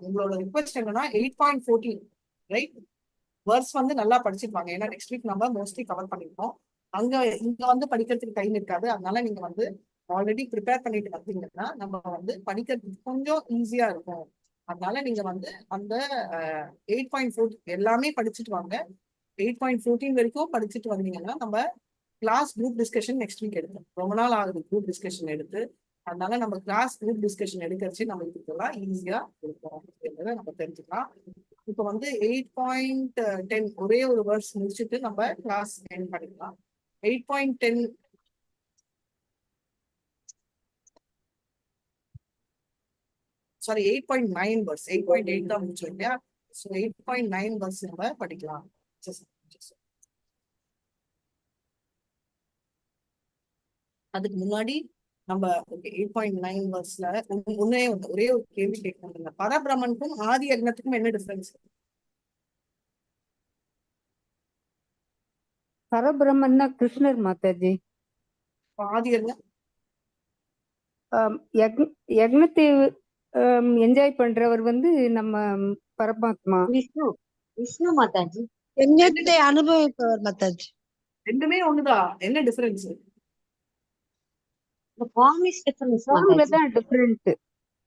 உங்களோட ரிக்வெஸ்ட் என்னன்னா 8.14 ரைட் வேர்ஸ் வந்து நல்லா படிச்சிருப்பாங்க. ஏன்னா நெக்ஸ்ட் வீக் நம்ம மோஸ்ட்லி கவர் பண்ணிருக்கோம். இங்க வந்து படிக்கிறதுக்கு டைம் இருக்காது. அதனால நீங்க வந்து ஆல்ரெடி ப்ரிப்பேர் பண்ணிட்டு வந்தீங்கன்னா நம்ம வந்து படிக்கிறதுக்கு கொஞ்சம் ஈஸியா இருக்கும். அதனால நீங்க வந்து அந்த 8.14 எல்லாமே படிச்சுட்டு வாங்க. 8.14 வரைக்கும் படிச்சுட்டு வந்தீங்கன்னா நம்ம class group discussion next week எடுப்போம். ரொம்ப நாள் ஆகுது குரூப் டிஸ்கஷன் எடுத்து. அதனால நம்ம கிளாஸ் குரூப் டிஸ்கஷன் எடுக்கிறச்சு நம்மளுக்கு இதெல்லாம் ஈஸியா இருக்கும் அப்படின்றத நம்ம தெரிஞ்சுக்கலாம். இப்போ வந்து 8.10 ஒரே ஒரு வேர்ஸ் முடிச்சுட்டு நம்ம கிளாஸ் எண்ட் பண்ணிக்கலாம். 8.10 சாரி 8.9 வேர்ஸ் 8.8 தான் முடிச்சோம் இல்லையா? ஸோ 8.9 வேர்ஸ் நம்ம படிக்கலாம். அதுக்கு முன்னாடி நம்ம 8.9 வேர்ஸ்ல ஒரே ஒரு கேள்வி கேட்கணும். பரபிரமனுக்கும் ஆதி யக்னத்துக்கும் என்ன டிஃபரன்ஸ்? பரபிரம்மன்னா கிருஷ்ணர் மாதாஜி. ஆதி யக்னம் யக்னத்தை என்ஜாய் பண்றவர் வந்து நம்ம பரமாத்மா. விஷ்ணு மாதாஜி. யஜ்ஞத்தை அனுபவிப்பவர் மாதாஜி. ரெண்டுமே ஒண்ணுதான். என்ன டிஃபரன்ஸ்? ஃபார்ம் இஸ் டிஃபரன்ஸ் ஃபார்ம்ல மாதாஜி. தான் டிஃபரெண்ட்.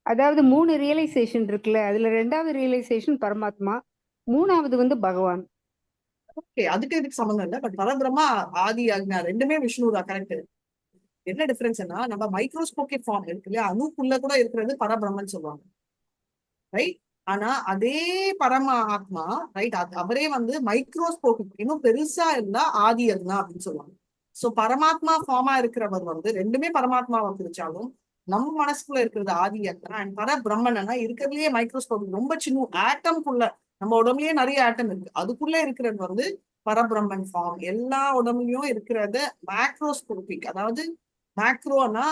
அதாவது 3 ரியலைசேஷன் இருக்குல்ல, அதுல 2வது ரியலைசேஷன் பரமாத்மா, 3வது வந்து பகவான். ஓகே, அதுக்கு இதுக்கு சம்மந்தம் இல்லை. பட் பரபிரம்மா ஆதி யக்னா ரெண்டுமே விஷ்ணு தான். கரெக்ட். என்ன டிஃபரன்ஸ்னா நம்ம மைக்ரோஸ்கோபிக் ஃபார்ம் இருக்கு இல்லையா, அணுக்குள்ள கூட இருக்கிறது பரபிரம்மன் சொல்லுவாங்க ரைட். ஆனா அதே பரம ஆத்மா ரைட் அவரே வந்து மைக்ரோஸ்கோபிக் இன்னும் பெருசா இருந்தா ஆதி யக்னா அப்படின்னு சொல்லுவாங்க. சோ பரமாத்மா ஃபார்மா இருக்கிறவர் வந்து ரெண்டுமே பரமாத்மாவை பிரிச்சாலும் நம்ம மனசுக்குள்ள இருக்கிறது ஆதி யக்னா. அண்ட் பரபிரம்மன்னா இருக்கிறதுலயே மைக்ரோஸ்கோபிக் ரொம்ப சின்ன ஆட்டம்குள்ள, நம்ம உடம்புலயே நிறைய ஆட்டம் இருக்கு, அதுக்குள்ள இருக்கிறது வந்து பரபிரம்மன் ஃபார்ம். எல்லா உடம்புலயும் இருக்கிறது மேக்ரோஸ்கோபிக், அதாவது மேக்ரோனா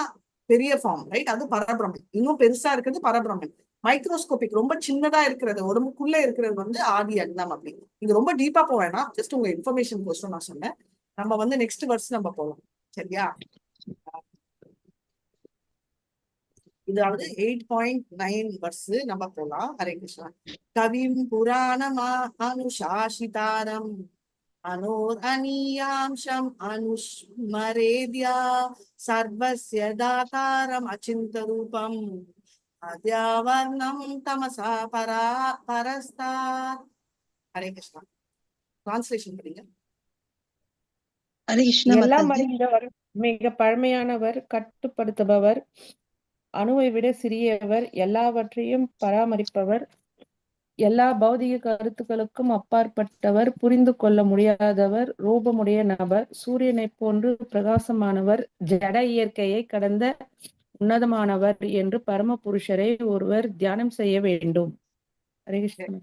பெரிய ஃபார்ம் ரைட், அது பரபிரம்மன். இன்னும் பெருசா இருக்கிறது பரபிரம்மன். மைக்ரோஸ்கோபிக் ரொம்ப சின்னதா இருக்கிறது உடம்புக்குள்ள இருக்கிறது வந்து ஆதி யக்னம். அப்படி நீங்க ரொம்ப டீப்பா போக வேணாம், ஜஸ்ட் உங்க இன்ஃபர்மேஷன் கோசம் நான் சொன்னேன். நம்ம வந்து நெக்ஸ்ட் வர்ஸ் நம்ம போகலாம் சரியா? இதாவது 8.9 வர்ஸ் நம்ம போலாம். ஹரே கிருஷ்ணா. கவிம் புராணமா அனுசாசிதாரம் அனோர் அனியாம்சம் அனுஸ்மரேத்யா சர்வஸ்ய தாதாரம் அச்சிந்த ரூபம் அத்யாவர்ணம் தமசா பரஸ்தாத். ஹரே கிருஷ்ணா. டிரான்ஸ்லேஷன் படிங்க. ஹரே கிருஷ்ணா எல்லாம் மாதாஜி. அறிந்தவர், மிக பழமையானவர், கட்டுப்படுத்துபவர், அணுவை விட சிறியவர், எல்லாவற்றையும் பராமரிப்பவர், எல்லா பௌதிக கருத்துக்களுக்கும் அப்பாற்பட்டவர், புரிந்து கொள்ள முடியாதவர், ரூபமுடைய நபர், சூரியனைப் போன்று பிரகாசமானவர், ஜட இயற்கையை கடந்த உன்னதமானவர் என்று பரம புருஷரை ஒருவர் தியானம் செய்ய வேண்டும். ஹரே கிருஷ்ணா.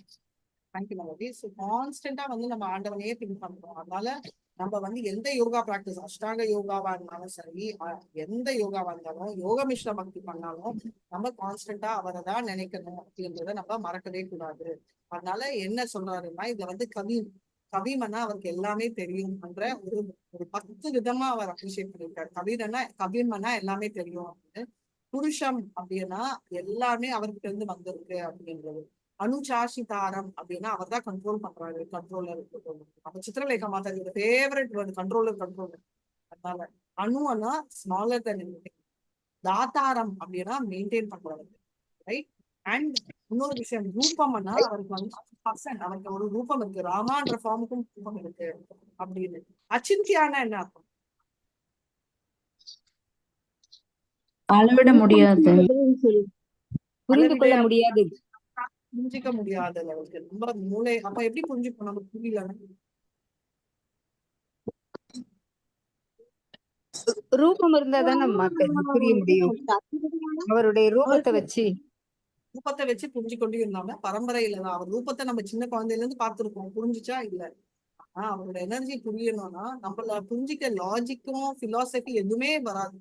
தேங்க்யூ மகதி. ஸோ கான்ஸ்டன்டா வந்து நம்ம ஆண்டவனையே திங்க் பண்றோம். அதனால நம்ம வந்து எந்த யோகா பிராக்டிஸ், அஷ்டாங்க யோகாவா இருந்தாலும் சரி, எந்த யோகாவா இருந்தாலும், யோக மிஸ்ர பக்தி பண்ணாலும் நம்ம கான்ஸ்டன்டா அவரை தான் நினைக்கணும் அப்படின்றத நம்ம மறக்கவே கூடாது. அதனால என்ன சொல்றாருன்னா, இதுல வந்து கவிமன்னா அவருக்கு எல்லாமே தெரியும் பண்ற ஒரு 10 விதமா அவர் அப்ரிஷியேட் பண்ணியிருக்காரு. கவிமன்னா எல்லாமே தெரியும் அப்படின்னு. புருஷம் அப்படின்னா எல்லாமே அவர்கிட்ட இருந்து வந்திருக்கு அப்படின்றது. அனுசாசிதாரம் அப்படின்னா அவர் தான் கண்ட்ரோல் பண்றாரு, கண்ட்ரோலர். அப்ப சித்திரலேகா மாதாஜியோட ஃபேவரட் வேர்டு கண்ட்ரோலர். அதனால அணுன்னா ஸ்மாலர் தென் எனிதிங். தாத்தாரம் அப்படின்னா மெயின்டைன் பண்றாரு ரைட். அண்ட் இன்னொரு விஷயம் ரூபம்னா அவருக்கு வந்து அவருக்கு ஒரு ரூபம் இருக்கு, ராமான்ற ஃபார்முக்கும் ரூபம் இருக்கு அப்படின்னு. அச்சிந்தியானா என்ன அர்த்தம்? அளவிட முடியாது, புரிந்து கொள்ள முடியாது, புரிஞ்சிக்க முடியாத லெவலுக்கு ரொம்ப மூளை. அப்ப எப்படி புரிஞ்சுக்கணும்? நமக்கு புரியல. ரூபம் இருந்தாதான் நம்ம புரிய முடியும். அவருடைய ரூபத்தை வச்சு புரிஞ்சு கொண்டு இருந்தாங்க. பரம்பரையில தான் அவர் ரூபத்தை நம்ம சின்ன குழந்தையில இருந்து பார்த்திருக்கோம். புரிஞ்சுச்சா இல்ல? அவரோட எனர்ஜி புரியணும்னா நம்மள புரிஞ்சிக்க லாஜிக்கும் பிலாசபி எதுவுமே வராது.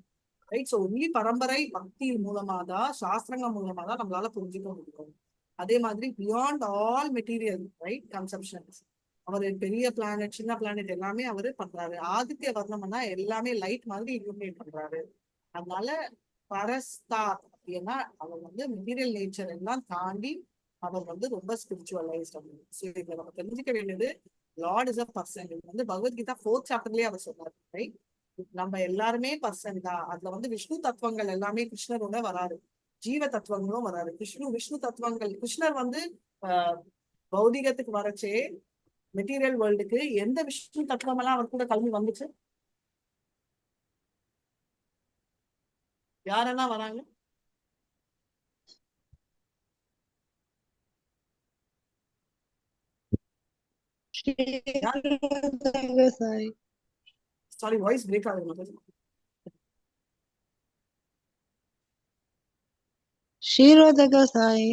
ரைட். ஸோ ஒன்லி பரம்பரை பக்தி மூலமா தான், சாஸ்திரங்கள் மூலமா தான் நம்மளால புரிஞ்சுக்க முடியும். அதே மாதிரி beyond all material right conceptions அவர் பெரிய பிளானட் சின்ன பிளானட் எல்லாமே அவரு பண்றாரு. ஆதித்ய வர்ணம்னா எல்லாமே லைட் மாதிரி இலுமினேட் பண்றாரு. அதனால பரஸ்தார் அப்படின்னா அவர் வந்து மெட்டீரியல் நேச்சர் எல்லாம் தாண்டி அவர் வந்து ரொம்ப ஸ்பிரிச்சுவலைஸ்ட் அப்படின்னு. ஸோ இதுல நம்ம தெரிஞ்சுக்க வேண்டியது லார்ட் இஸ் அ பர்சன். இது வந்து பகவத்கீதா 4th சாப்டர்லயே அவர் சொன்னார். ரைட். நம்ம எல்லாருமே பர்சன் தான். அதுல வந்து விஷ்ணு தத்துவங்கள் எல்லாமே கிருஷ்ணரோட வராரு, ஜீவ தத்துவங்களும் வராரு. விஷ்ணு தத்துவங்கள் கிருஷ்ணர் வந்து பௌதிகத்துக்கு வரச்சே மெட்டீரியல் வேர்ல்டுக்கு எந்த விஷ்ணு தத்துவம் எல்லாம் அவர் கூட கலந்து வந்துச்சு? யாரெல்லாம் வராங்க? சாரி, வாய்ஸ் பிரேக் ஆகுது. ஷீரோதக சாயி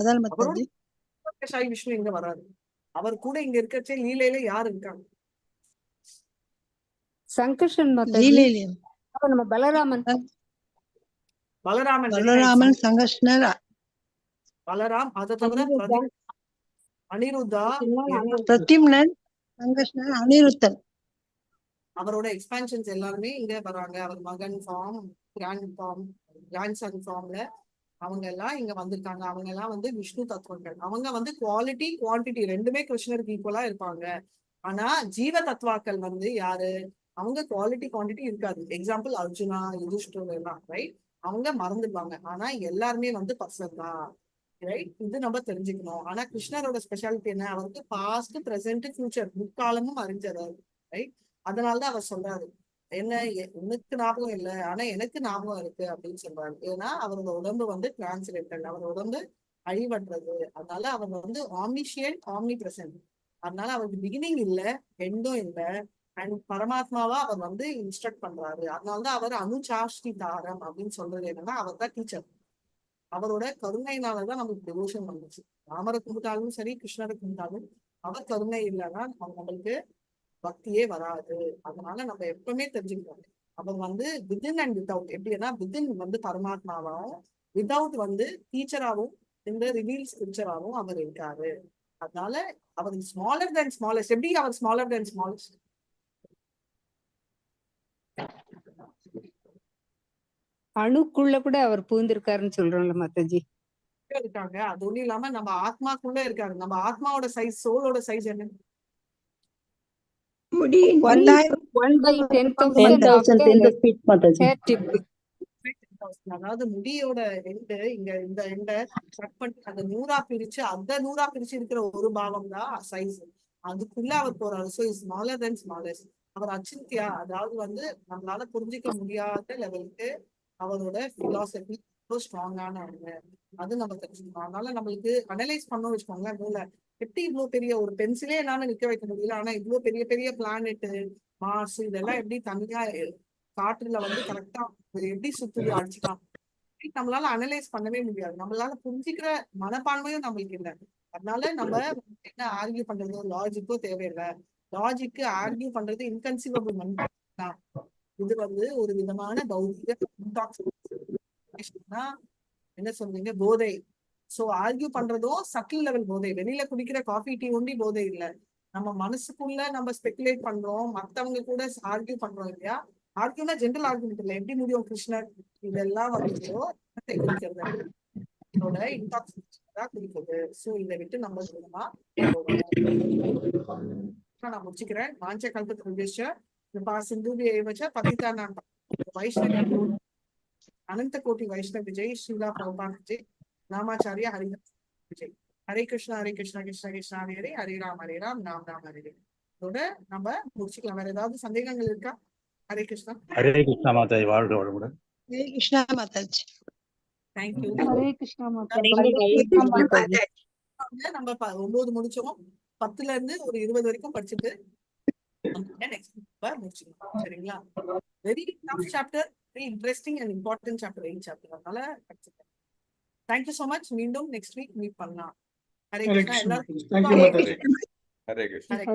அதான் மத்தாஜி. சாய் விஷ்ணு இங்க வராரு. அவர் கூட இங்க இருக்கச்சே லீலையில யார் இருக்காங்க? சங்கர்ஷன் மாதாஜி. லீலையிலே அப்ப நம்ம பலராமன் பலராமன் சங்கர்ஷ்ணர் பலராம். அதை தவிர அனிருத்தா, பிரத்யும்னன் சங்கர்ஷ்ணர் அனிருத்தன் அவரோட எக்ஸ்பான்ஷன்ஸ் எல்லாருமே இங்க வராங்க. அவர் மகன் ஃபார்ம், கிராண்ட் சன் ஃபார்ம்ல அவங்க எல்லாம் இங்க வந்திருக்காங்க. அவங்க எல்லாம் வந்து விஷ்ணு தத்துவங்கள். அவங்க வந்து குவாலிட்டி குவான்டிட்டி ரெண்டுமே கிருஷ்ணருக்கு ஈக்குவலா இருப்பாங்க. ஆனா ஜீவ தத்துவாக்கள் வந்து யாரு? அவங்க குவாலிட்டி குவான்டிட்டி இருக்காது. எக்ஸாம்பிள் அர்ஜுனா, யுதிஷ்டர் எல்லாம் ரைட். அவங்க மறந்துடுவாங்க. ஆனா எல்லாருமே வந்து பர்சன் தான். ரைட். இது நம்ம தெரிஞ்சுக்கணும். ஆனா கிருஷ்ணரோட ஸ்பெஷாலிட்டி என்ன? அவருக்கு பாஸ்ட், பிரசன்ட், ஃபியூச்சர் முக்காலமும் அறிஞ்சவர். ரைட். அதனாலதான் அவர் சொல்றாரு, என்ன உனக்கு ஞாபகம் இல்லை ஆனா எனக்கு ஞாபகம் இருக்கு அப்படின்னு சொல்றாரு. ஏன்னா அவரோட உடம்பு வந்து டிரான்ஸ்லேட்டட், அவர் உடம்பு அழிவற்றது. அதனால அவர் வந்து ஆம்னிஷியன்ட், ஆம்னி பிரசன்ட். அதனால அவருக்கு பிகினிங் இல்ல, எண்டும் இல்லை. அண்ட் பரமாத்மாவா அவர் வந்து இன்ஸ்ட்ரக்ட் பண்றாரு. அதனாலதான் அவர் அனுசாஷ்டி தாரம் அப்படின்னு சொல்றது என்னன்னா அவர் தான் டீச்சர். அவரோட கருணையினாலதான் நமக்கு டிவோஷன் வந்துச்சு. ராமரை கும்பிட்டாலும் சரி, கிருஷ்ணரை கும்பிட்டாலும் அவர் கருணை இல்லைன்னா நம்மளுக்கு பக்தியே வராது. அதனால நம்ம எப்பவுமே தெரிஞ்சுக்கணும், அவர் வந்து வித்தின் அண்ட் வித்தவுட். எப்படின்னா வித்தின் வந்து பரமாத்மாவாவும், வித்தவுட் வந்து டீச்சராகவும், இந்த ரிவீல் ஸ்கிரிப்சராகவும் அவர் இருக்காரு. அதனால அவர் ஸ்மாலர் தேன் ஸ்மாலஸ்ட். எப்படி அவர் ஸ்மாலர் தேன் ஸ்மாலஸ்ட்? அணுக்குள்ள கூட அவர் பூந்திருக்காருன்னு சொல்றோம்ல மாதாஜி. இருக்காங்க. அது ஒண்ணும் இல்லாம நம்ம ஆத்மாக்குள்ள இருக்காரு. நம்ம ஆத்மாவோட சைஸ், சோலோட சைஸ் என்ன? முடியின் 10,000 feet மாதாஜி. அதாவது முடியோட எண்டு இங்க இந்த எண்ட கட் பண்ணி அந்த 100 பிரிச்சு அந்த 100 பிரிச்சு இருக்கிற ஒரு பாவம் தான் சைஸ். அதுக்குள்ள அவர் போறாரு. So is smaller then smallest. அவர் அச்சிந்தியா, அதாவது வந்து நம்மளால புரிஞ்சிக்க முடியாத லெவலுக்கு அவரோட பிலாசபி ஸ்ட்ராங்கான அவங்க. அது நம்ம தெரிஞ்சுக்கணும். அதனால நம்மளுக்கு அனலைஸ் பண்ண வச்சுக்கோங்களேன். மூளை எப்படி இவ்வளவு பெரிய ஒரு பென்சிலே என்னால நிக்க வைக்க முடியல, ஆனா இவ்வளவு பெரிய பெரிய பிளானெட், மார்ஸ் இதெல்லாம் எப்படி தனியா காற்றுல வந்து கரெக்டா எப்படி சுத்துது அடிச்சுக்கலாம், நம்மளால அனலைஸ் பண்ணவே முடியாது. நம்மளால புரிஞ்சுக்கிற மனப்பான்மையும் நம்மளுக்கு இல்லை. அதனால நம்ம என்ன ஆர்கியூ பண்றதோ லாஜிக்கோ தேவையில்லை. லாஜிக்கு ஆர்கியூ பண்றது இன்கன்சீவபிள் தான். இது வந்து ஒரு விதமான பௌதிக என்ன சொல்றீங்க, போதை. சோ ஆர்கியூ பண்றதும் சட்டில் லெவல் போதை. வெளியில குடிக்கிற காஃபி டீ ஒண்டி போதை இல்லை. நம்ம மனசுக்குள்ள நம்ம ஸ்பெகுலேட் பண்றோம், மத்தவங்க கூட ஆர்கியூ பண்றோம் இல்லையா? ஆர்கியூனா ஜென்ரல் ஆர்கியூமெண்ட் இல்லை. எப்படி முடியும் கிருஷ்ணர் இதெல்லாம் வந்துச்சோ குடிக்கிறது இதோட இன்டாக்சிகேஷன் தான் குடிக்கிறது. சோ இதை விட்டு நம்ம மூலமா நான் முடிச்சுக்கிறேன். வாஞ்ச கல்பத்து உத்தேச கிருபா சிந்துபிய ஏவச்ச பதிதானாம் வைஷ்ணவ அனந்த கோட்டி வைஷ்ணவ விஜய் ஸ்ரீலா பிரபுபாத் விஜய் நாமாச்சாரியா ஹரிதாஸ் விஜய். ஹரே கிருஷ்ணா கிருஷ்ணா கிருஷ்ணா ஹரே ஹரே, ஹரே ராம் ராம் ராம் ஹரே. இதோட நம்ம முடிச்சுக்கலாம். வேற ஏதாவது சந்தேகங்கள் இருக்கா? ஹரே கிருஷ்ணா. ஹரே கிருஷ்ணா மாதாஜி. வாழ்க வளமுடன். ஹரே கிருஷ்ணா மாதாஜி. தேங்க்யூ. ஹரே கிருஷ்ணா மாதாஜி. நம்ம 9 முடிச்சோம். 10ல இருந்து ஒரு 20 வரைக்கும் படிச்சுட்டு முடிச்சுக்கலாம். சரிங்களா? Very tough chapter, very interesting and important chapter, 8 chapter. அதனால படிச்சுட்டேன். Thank you so much. மீண்டும் நெக்ஸ்ட் வீக் மீட் பண்ணலாம். ஹரே கிருஷ்ணா. எல்லாரும் ஹரே கிருஷ்ணா. ஹரே ஹரே